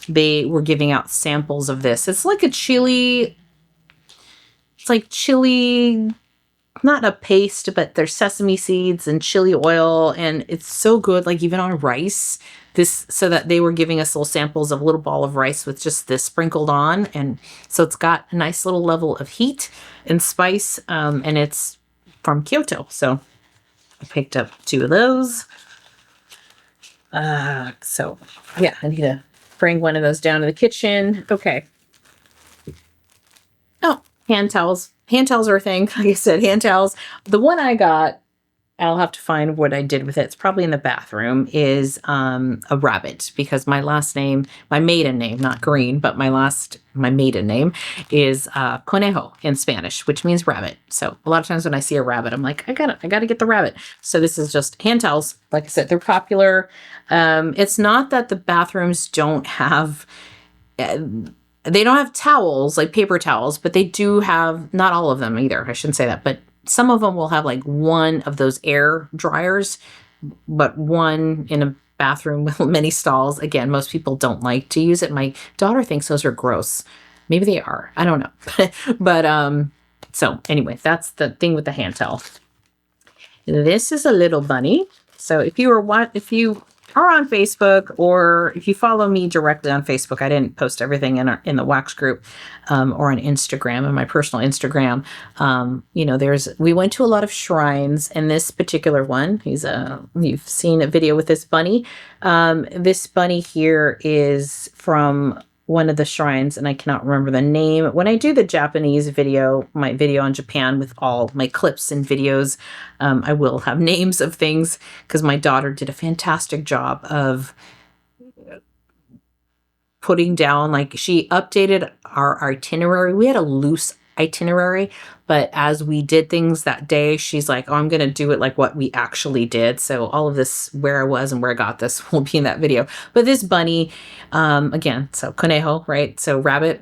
they were giving out samples of this. It's like chili, not a paste, but there's sesame seeds and chili oil, and it's so good, like even on rice. So that they were giving us little samples of a little ball of rice with just this sprinkled on, and so it's got a nice little level of heat and spice, and it's from Kyoto. So I picked up 2 of those. So yeah, I need to bring one of those down to the kitchen. Okay. Oh, hand towels. Hand towels are a thing. Like I said, hand towels. The one I got, I'll have to find what I did with it. It's probably in the bathroom, is a rabbit, because my last name, my maiden name, not Green, but my maiden name is conejo in Spanish, which means rabbit. So a lot of times when I see a rabbit, I'm like, I gotta get the rabbit. So this is just hand towels. Like I said, they're popular. It's not that the bathrooms don't have, they don't have towels, like paper towels, but they do have, not all of them either. I shouldn't say that, but some of them will have like one of those air dryers, but one in a bathroom with many stalls. Again, most people don't like to use it. My daughter thinks those are gross. Maybe they are. I don't know. But so anyway, that's the thing with the hand towel. This is a little bunny. So if you are on Facebook, or if you follow me directly on Facebook, I didn't post everything in the wax group, or on Instagram, and my personal Instagram. We went to a lot of shrines, and this particular one, you've seen a video with this bunny. This bunny here is from one of the shrines, and I cannot remember the name. When I do the Japanese video, my video on Japan with all my clips and videos, I will have names of things, because my daughter did a fantastic job of putting down, like, she updated our itinerary. We had a loose itinerary, but as we did things that day, she's like, oh, I'm going to do it like what we actually did. So all of this, where I was and where I got this, will be in that video. But this bunny, again, so conejo, right? So rabbit,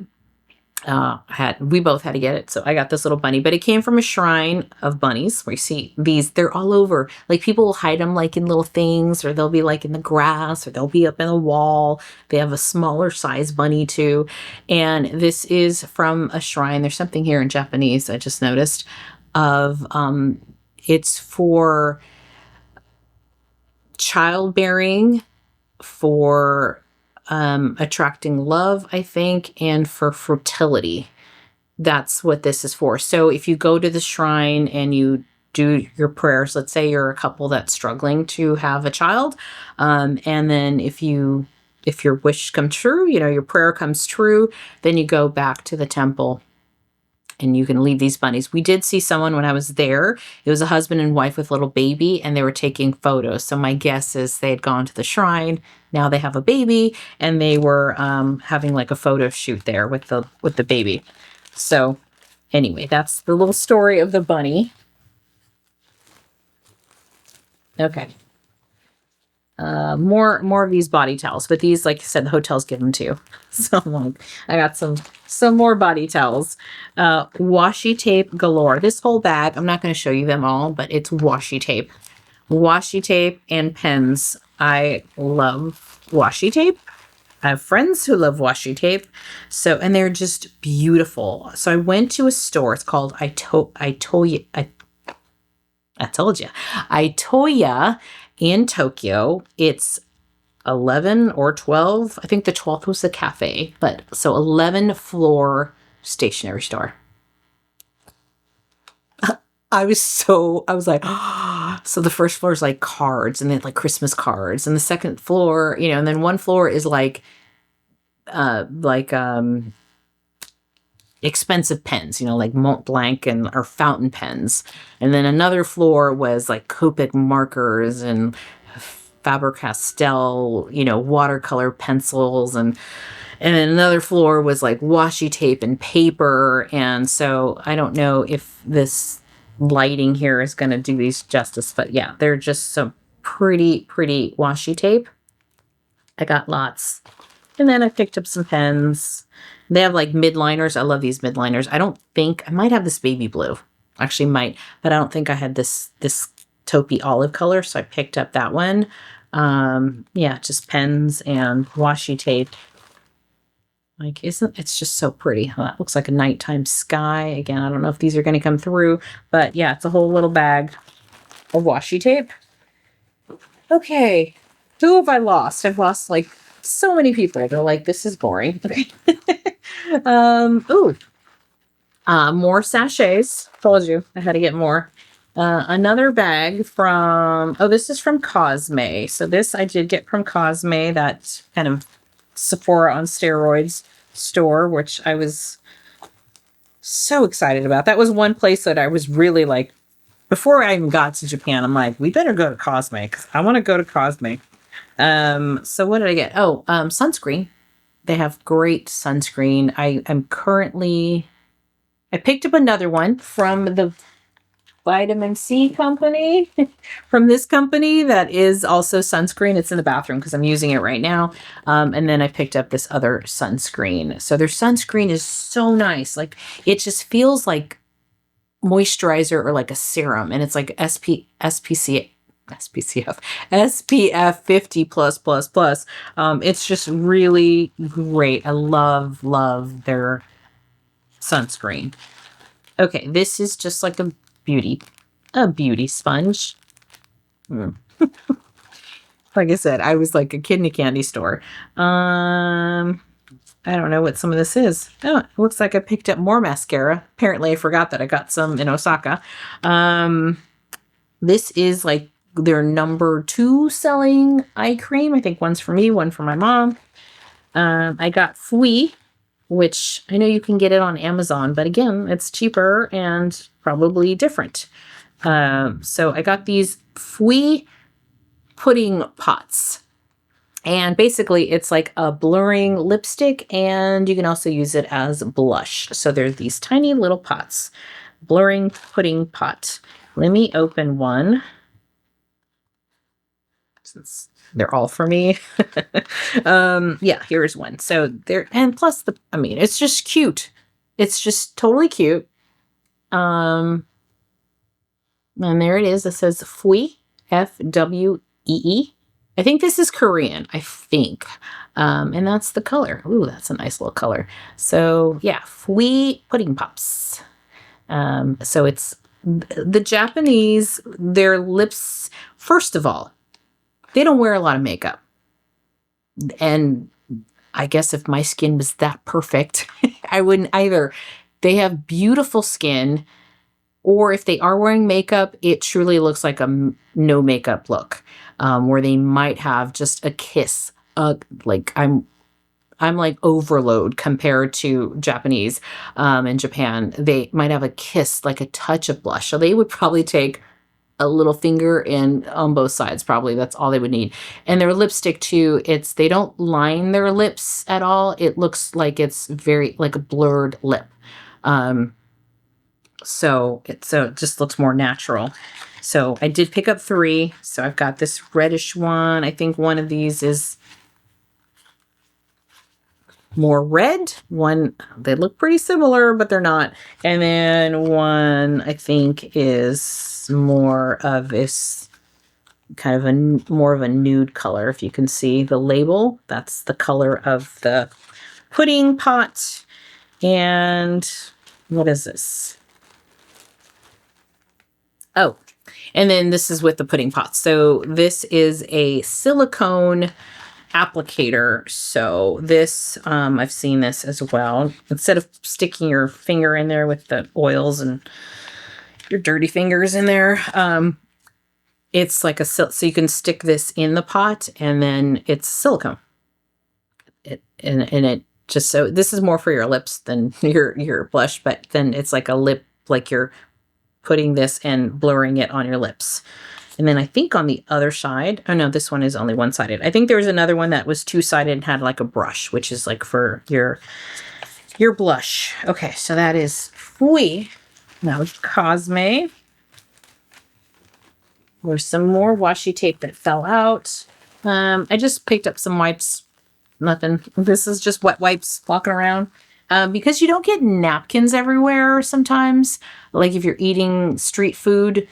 we both had to get it. So I got this little bunny, but it came from a shrine of bunnies, where you see these, they're all over. Like, people will hide them like in little things, or they'll be like in the grass, or they'll be up in the wall. They have a smaller size bunny too. And this is from a shrine. There's something here in Japanese I just noticed of, it's for childbearing, for attracting love, I think, and for fertility. That's what this is for. So if you go to the shrine and you do your prayers, let's say you're a couple that's struggling to have a child, and then if you if your wish comes true, your prayer comes true, then you go back to the temple and you can leave these bunnies. We did see someone when I was there. It was a husband and wife with a little baby, and they were taking photos. So my guess is they had gone to the shrine. Now they have a baby, and they were having like a photo shoot there with the baby. So anyway, that's the little story of the bunny. Okay. More of these body towels, but these, like I said, the hotels give them too. So I got some more body towels. Washi tape galore. This whole bag, I'm not going to show you them all, but it's washi tape. Washi tape and pens. I love washi tape. I have friends who love washi tape. And they're just beautiful. So I went to a store. It's called I told you. Itoya in Tokyo. It's 11 or 12. I think the 12th was the cafe, but so 11 floor stationery store. I was like, oh. So the first floor is like cards and then like Christmas cards, and the second floor, and then one floor is like expensive pens, like Mont Blanc or fountain pens. And then another floor was like Copic markers and Faber-Castell, watercolor pencils. And then another floor was like washi tape and paper. And so I don't know if this lighting here is going to do these justice, but yeah, they're just some pretty washi tape. I got lots. And then I picked up some pens. They have like midliners. I love these midliners. I might have this baby blue. Actually might, but I don't think I had this taupey olive color, so I picked up that one. Yeah, just pens and washi tape. Like, it's just so pretty. It looks like a nighttime sky. Again, I don't know if these are going to come through, but yeah, it's a whole little bag of washi tape. Okay, who have I lost? I've lost like so many people. They're like, this is boring. More sachets. Told you I had to get more. Another bag this is from Cosme. So this I did get from Cosme, that kind of Sephora on steroids store, which I was so excited about. That was one place that I was really like, before I even got to Japan, I'm like, we better go to Cosme because I want to go to Cosme. So what did I get? Sunscreen. They have great sunscreen. I picked up another one from the vitamin C company, from this company that is also sunscreen. It's in the bathroom because I'm using it right now. And then I picked up this other sunscreen. So their sunscreen is so nice. Like, it just feels like moisturizer or like a serum. And it's like SPF 50 plus. It's just really great. I love their sunscreen. Okay, this is just like a beauty sponge. Like I said, I was like a kid in a candy store. I don't know what some of this is. Oh, it looks like I picked up more mascara. Apparently I forgot that I got some in Osaka. This is like their number 2 selling eye cream. I think one's for me, one for my mom. I got Fui, which I know you can get it on Amazon, but again, it's cheaper and probably different. So I got these Fui pudding pots. And basically, it's like a blurring lipstick, and you can also use it as blush. So there's these tiny little pots. Blurring pudding pot. Let me open one, since they're all for me. Yeah, here's one. So and plus it's just cute. It's just totally cute. And there it is. It says Fwee, Fwee. I think this is Korean, I think. And that's the color. Ooh, that's a nice little color. So yeah, Fwee pudding pops. So it's the Japanese, their lips, first of all, they don't wear a lot of makeup. And I guess if my skin was that perfect, I wouldn't either. They have beautiful skin, or if they are wearing makeup, it truly looks like a no makeup look, where they might have just a kiss like I'm like overload compared to Japanese. In Japan, they might have a kiss, like a touch of blush. So they would probably take a little finger in on both sides. Probably that's all they would need. And their lipstick too, they don't line their lips at all. It looks like it's very like a blurred lip. So it just looks more natural. So I did pick up 3. So I've got this reddish one. I think one of these is more red. One, they look pretty similar, but they're not. And then one I think is more of this kind of more of a nude color. If you can see the label, that's the color of the pudding pot. And what is this? Oh, and then this is with the pudding pot. So this is a silicone applicator. So this, I've seen this as well. Instead of sticking your finger in there with the oils and your dirty fingers in there, it's like so you can stick this in the pot, and then it's silicone. It just, so this is more for your lips than your blush, but then it's like a lip, like you're putting this and blurring it on your lips. And then I think on the other side, oh no, this one is only one-sided. I think there was another one that was two-sided and had like a brush, which is like for your blush. Okay, so that is Fui. Now Cosme. There's some more washi tape that fell out. I just picked up some wipes. Nothing. This is just wet wipes walking around. Because you don't get napkins everywhere sometimes. Like if you're eating street food,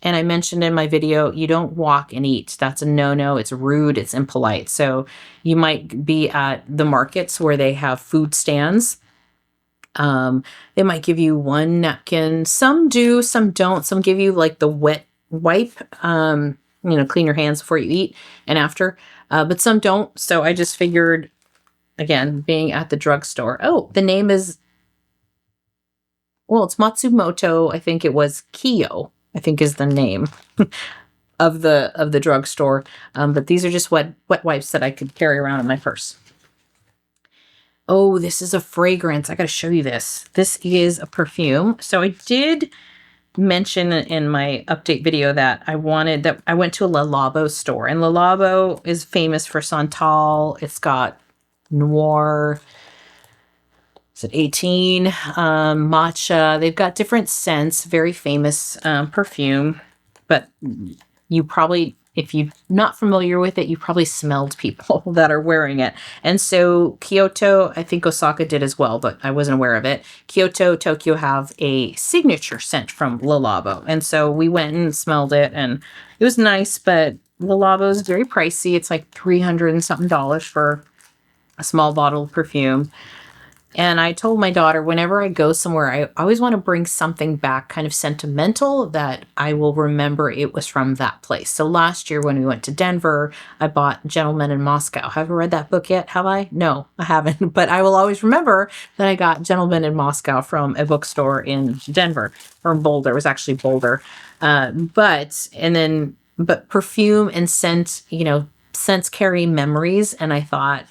and I mentioned in my video, you don't walk and eat. That's a no-no. It's rude. It's impolite. So you might be at the markets where they have food stands. They might give you one napkin. Some do, some don't. Some give you like the wet wipe, clean your hands before you eat and after. But some don't. So I just figured, again, being at the drugstore. Oh, the name is, well, it's Matsumoto. I think it was Kyo, I think is the name of the drugstore. But these are just wet wipes that I could carry around in my purse. Oh, this is a fragrance. I got to show you this. This is a perfume. So I did mention in my update video that I went to a Le Labo store, and Le Labo is famous for Santal. It's got Noir. Is it 18? Matcha. They've got different scents. Very famous perfume. But you probably, if you're not familiar with it, you probably smelled people that are wearing it. And so Kyoto, I think Osaka did as well, but I wasn't aware of it. Kyoto, Tokyo have a signature scent from Le Labo. And so we went and smelled it, and it was nice, but Le Labo is very pricey. It's like $300 and something for a small bottle of perfume. And I told my daughter, whenever I go somewhere, I always want to bring something back kind of sentimental that I will remember it was from that place. So last year when we went to Denver, I bought Gentlemen in Moscow. Have I read that book yet? Have I? No, I haven't. But I will always remember that I got Gentlemen in Moscow from a bookstore in Denver, or Boulder. It was actually Boulder. But perfume and scent, scents carry memories. And I thought,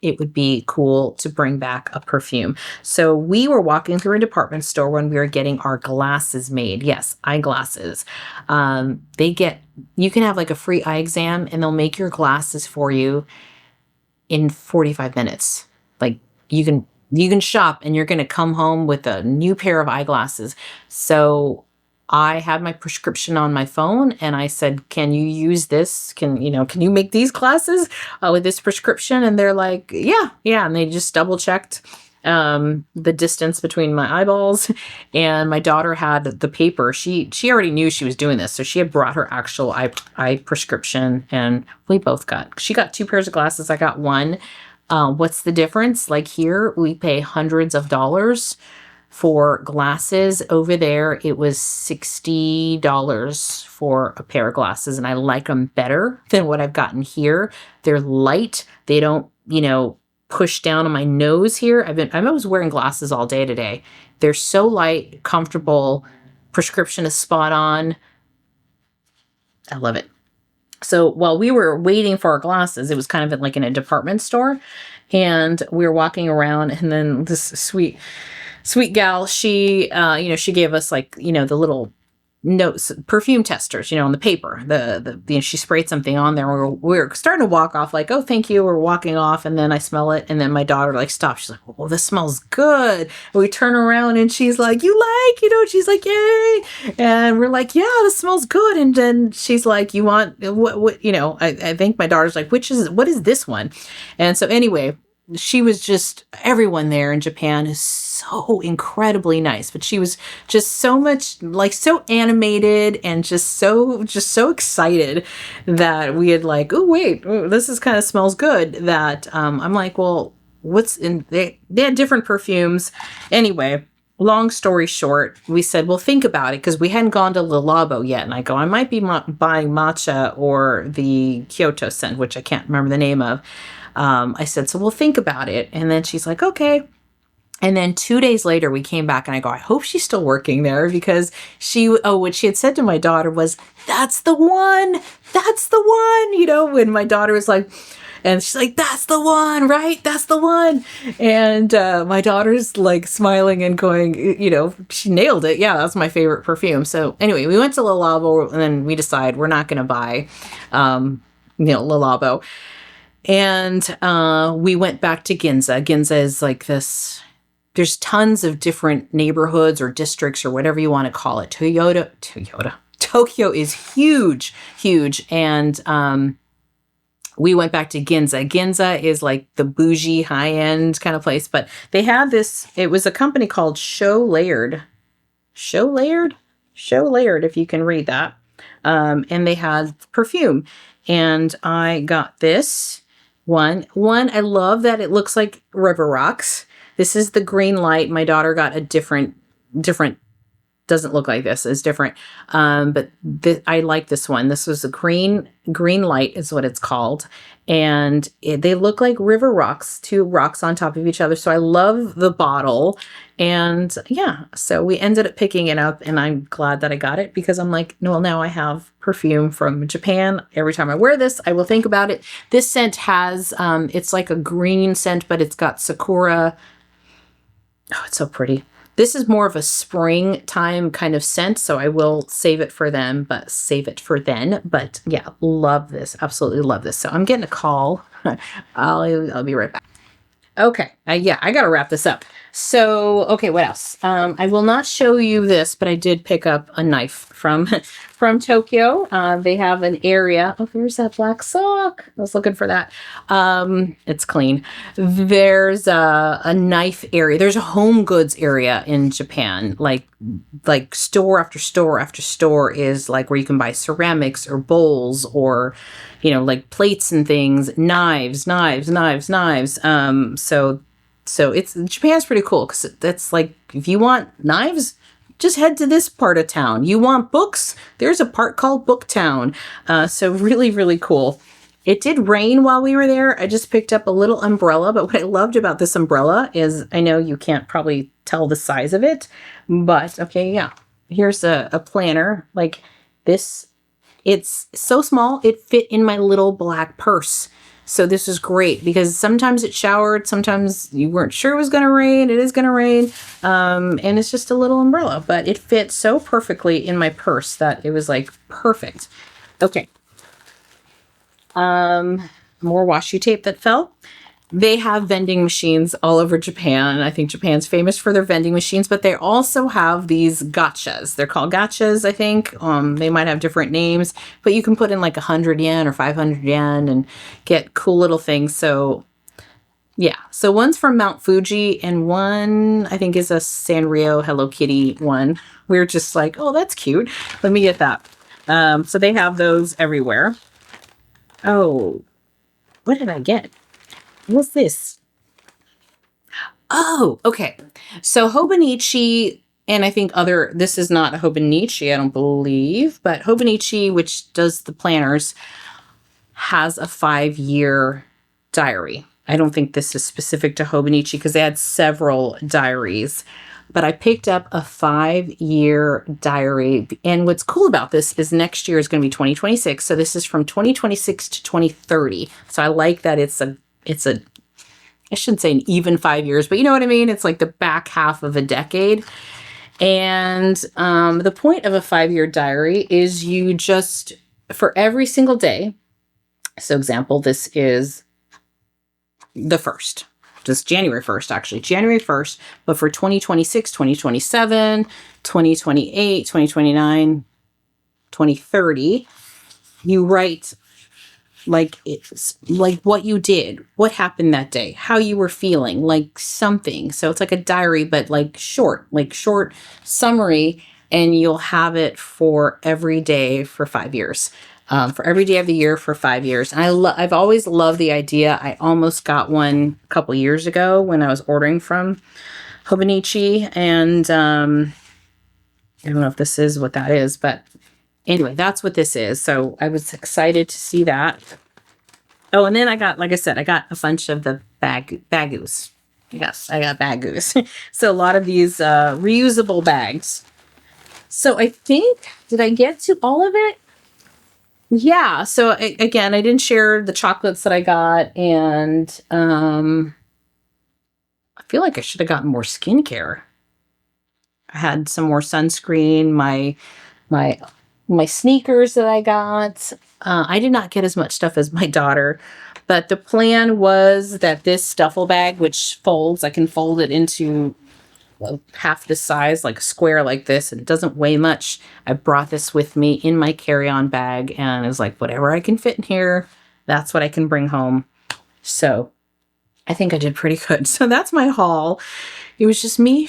it would be cool to bring back a perfume. So we were walking through a department store when we were getting our glasses made. Yes, eyeglasses. You can have like a free eye exam, and they'll make your glasses for you in 45 minutes. Like you can shop, and you're going to come home with a new pair of eyeglasses. So I had my prescription on my phone, and I said, can you use this? Can you make these glasses with this prescription? And they're like, yeah. And they just double checked the distance between my eyeballs. And my daughter had the paper. She already knew she was doing this. So she had brought her actual eye prescription, and she got 2 pairs of glasses. I got one. What's the difference? Like here, we pay hundreds of dollars for glasses. Over there, it was $60 for a pair of glasses, and I like them better than what I've gotten here. They're light. They don't, push down on my nose here. I was wearing glasses all day today. They're so light, comfortable. Prescription is spot on. I love it. So while we were waiting for our glasses, it was kind of like in a department store. And we were walking around, and then this sweet gal, she, she gave us like, the little notes, perfume testers, on the paper. She sprayed something on there. We were starting to walk off, like, oh, thank you. We're walking off, and then I smell it, and then my daughter like stops. She's like, oh, this smells good. And we turn around, and she's like, you like, she's like, yay, and we're like, yeah, this smells good. And then she's like, you want what? I think my daughter's like, what is this one? And so anyway, she was just, everyone there in Japan is so incredibly nice, but she was just so much, like, so animated and just so excited that we had like, oh wait, this is kind of smells good, that I'm like, well, what's in, they had different perfumes. Anyway, long story short, we said, well, think about it, because we hadn't gone to Le Labo yet. And I go, I might be buying matcha or the Kyoto scent, which I can't remember the name of. I said, so we'll think about it. And then she's like, okay. And then 2 days later, we came back, and I go, I hope she's still working there, because what she had said to my daughter was, that's the one, when my daughter was like, and she's like, that's the one, right? That's the one. And my daughter's like smiling and going, she nailed it. Yeah, that's my favorite perfume. So anyway, we went to Le Labo, and then we decided we're not going to buy, Le Labo. And we went back to Ginza. Ginza is like this, there's tons of different neighborhoods or districts or whatever you want to call it. Tokyo is huge. And we went back to Ginza. Ginza is like the bougie, high-end kind of place. But they had this, it was a company called Show Layered, if you can read that. And they had perfume. And I got this one, I love that it looks like River Rocks. This is the green light. My daughter got a different, doesn't look like this, it's different. But I like this one. This was a green light is what it's called. And they look like river rocks, two rocks on top of each other. So I love the bottle. And yeah, so we ended up picking it up, and I'm glad that I got it, because I'm like, no, now I have perfume from Japan. Every time I wear this, I will think about it. This scent has, it's like a green scent, but it's got sakura. Oh, it's so pretty. This is more of a springtime kind of scent, so I will save it for then. But yeah, love this. Absolutely love this. So I'm getting a call. I'll be right back. Okay. I got to wrap this up. So, okay, what else? I will not show you this, but I did pick up a knife from Tokyo. They have an area. Oh, here's that black sock. I was looking for that. It's clean. There's a knife area. There's a home goods area in Japan. Like store after store after store is like where you can buy ceramics or bowls or, like plates and things, knives. So Japan's pretty cool, because that's like, if you want knives, just head to this part of town. You want books? There's a part called Booktown. So really, really cool. It did rain while we were there. I just picked up a little umbrella, but what I loved about this umbrella is, I know you can't probably tell the size of it, but okay, yeah. Here's a planner like this. It's so small, it fit in my little black purse. So this is great, because sometimes it showered, sometimes you weren't sure it was going to rain. It is going to rain. And it's just a little umbrella, but it fit so perfectly in my purse that it was like perfect. Okay. More washi tape that fell. They have vending machines all over Japan. I think Japan's famous for their vending machines, but they also have these gachas. They're called gachas, I think. They might have different names, but you can put in like 100 yen or 500 yen and get cool little things. So yeah. So one's from Mount Fuji, and one I think is a Sanrio Hello Kitty one. We're just like, oh, that's cute. Let me get that. So they have those everywhere. Oh, what did I get? What's this? Oh, okay. So Hobonichi, and I think this is not a Hobonichi, I don't believe, but Hobonichi, which does the planners, has a 5-year diary. I don't think this is specific to Hobonichi, because they had several diaries. but I picked up a 5-year diary. And what's cool about this is next year is going to be 2026. So this is from 2026 to 2030. So I like that it's a I shouldn't say an even 5 years, but you know what I mean? It's like the back half of a decade. And the point of a 5-year diary is you just, for every single day, so example, this is the 1st, just January 1st, actually, January 1st, but for 2026, 2027, 2028, 2029, 2030, you write like it's like what you did, what happened that day, how you were feeling, like something. So it's like a diary, but like short summary, and you'll have it for every day for 5 years, for every day of the year for 5 years. And I've always loved the idea. I almost got one a couple years ago when I was ordering from Hobonichi, and I don't know if this is what that is, but anyway, that's what this is. So I was excited to see that. Oh, and then I got, like I said, I got a bunch of the bagoos. Yes, I got bagoos. So a lot of these reusable bags. So I think, did I get to all of it? Yeah. So again, I didn't share the chocolates that I got, and I feel like I should have gotten more skincare. I had some more sunscreen, my sneakers that I got. I did not get as much stuff as my daughter, but the plan was that this duffel bag, which folds, I can fold it into half the size, like a square like this, and it doesn't weigh much. I brought this with me in my carry-on bag, and it was like, whatever I can fit in here, that's what I can bring home. So I think I did pretty good. So that's my haul. It was just me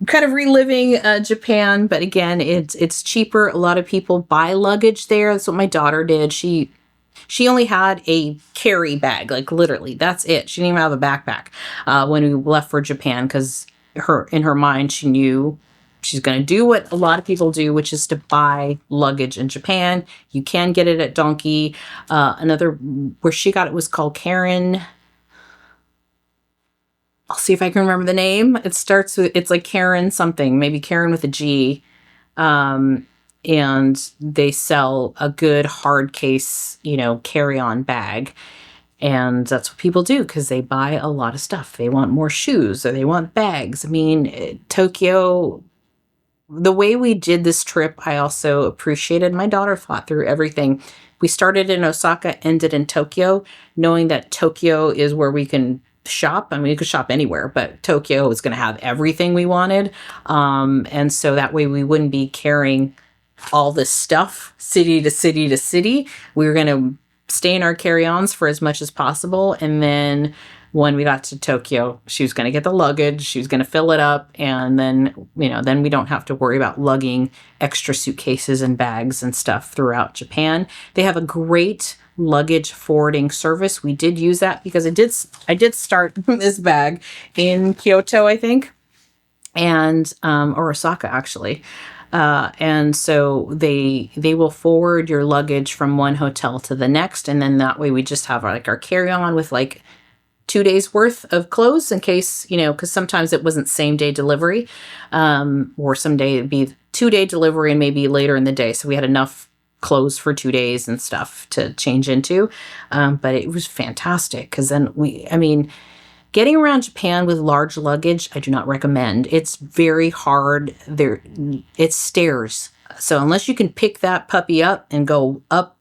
kind of reliving Japan, but again, it's cheaper. A lot of people buy luggage there. That's what my daughter did. She only had a carry bag, like literally, that's it. She didn't even have a backpack when we left for Japan, because in her mind, she knew she's going to do what a lot of people do, which is to buy luggage in Japan. You can get it at Donkey. Another where she got it was called Karen. I'll see if I can remember the name. It starts with, it's like Karen something, maybe Karen with a G. And they sell a good hard case, carry-on bag. And that's what people do, because they buy a lot of stuff. They want more shoes, or they want bags. I mean, Tokyo, the way we did this trip, I also appreciated. My daughter thought through everything. We started in Osaka, ended in Tokyo, knowing that Tokyo is where we can shop. I mean, we could shop anywhere, but Tokyo was going to have everything we wanted. And so that way we wouldn't be carrying all this stuff city to city to city. We were going to stay in our carry-ons for as much as possible. And then when we got to Tokyo, she was going to get the luggage, she was going to fill it up. And then, then we don't have to worry about lugging extra suitcases and bags and stuff throughout Japan. They have a great luggage forwarding service. We did use that because I did start this bag in Kyoto, I think, and or Osaka actually. And so they will forward your luggage from one hotel to the next, and then that way we just have our carry-on with 2 days worth of clothes in case, because sometimes it wasn't same day delivery, or some day it'd be 2-day delivery and maybe later in the day. So we had enough clothes for 2 days and stuff to change into. But it was fantastic, because then getting around Japan with large luggage, I do not recommend. It's very hard. It's stairs. So unless you can pick that puppy up and go up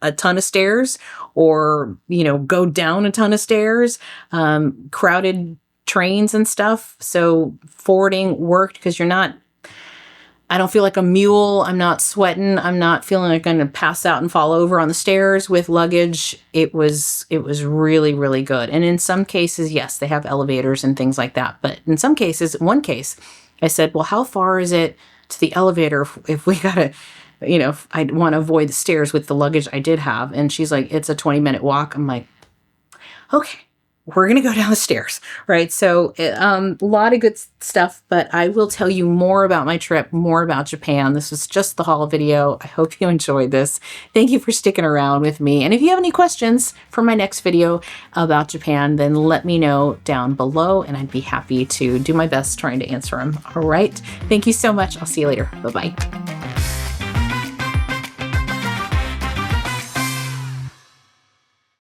a ton of stairs, or, go down a ton of stairs, crowded trains and stuff. So forwarding worked because I don't feel like a mule. I'm not sweating. I'm not feeling like I'm going to pass out and fall over on the stairs with luggage. It was really, really good. And in some cases, yes, they have elevators and things like that. But in some cases, one case, I said, well, how far is it to the elevator if we got to, I want to avoid the stairs with the luggage I did have. And she's like, it's a 20-minute walk. I'm like, okay. we're going to go down the stairs, right? So a lot of good stuff, but I will tell you more about my trip, more about Japan. This was just the haul video. I hope you enjoyed this. Thank you for sticking around with me. And if you have any questions for my next video about Japan, then let me know down below and I'd be happy to do my best trying to answer them. All right. Thank you so much. I'll see you later. Bye-bye.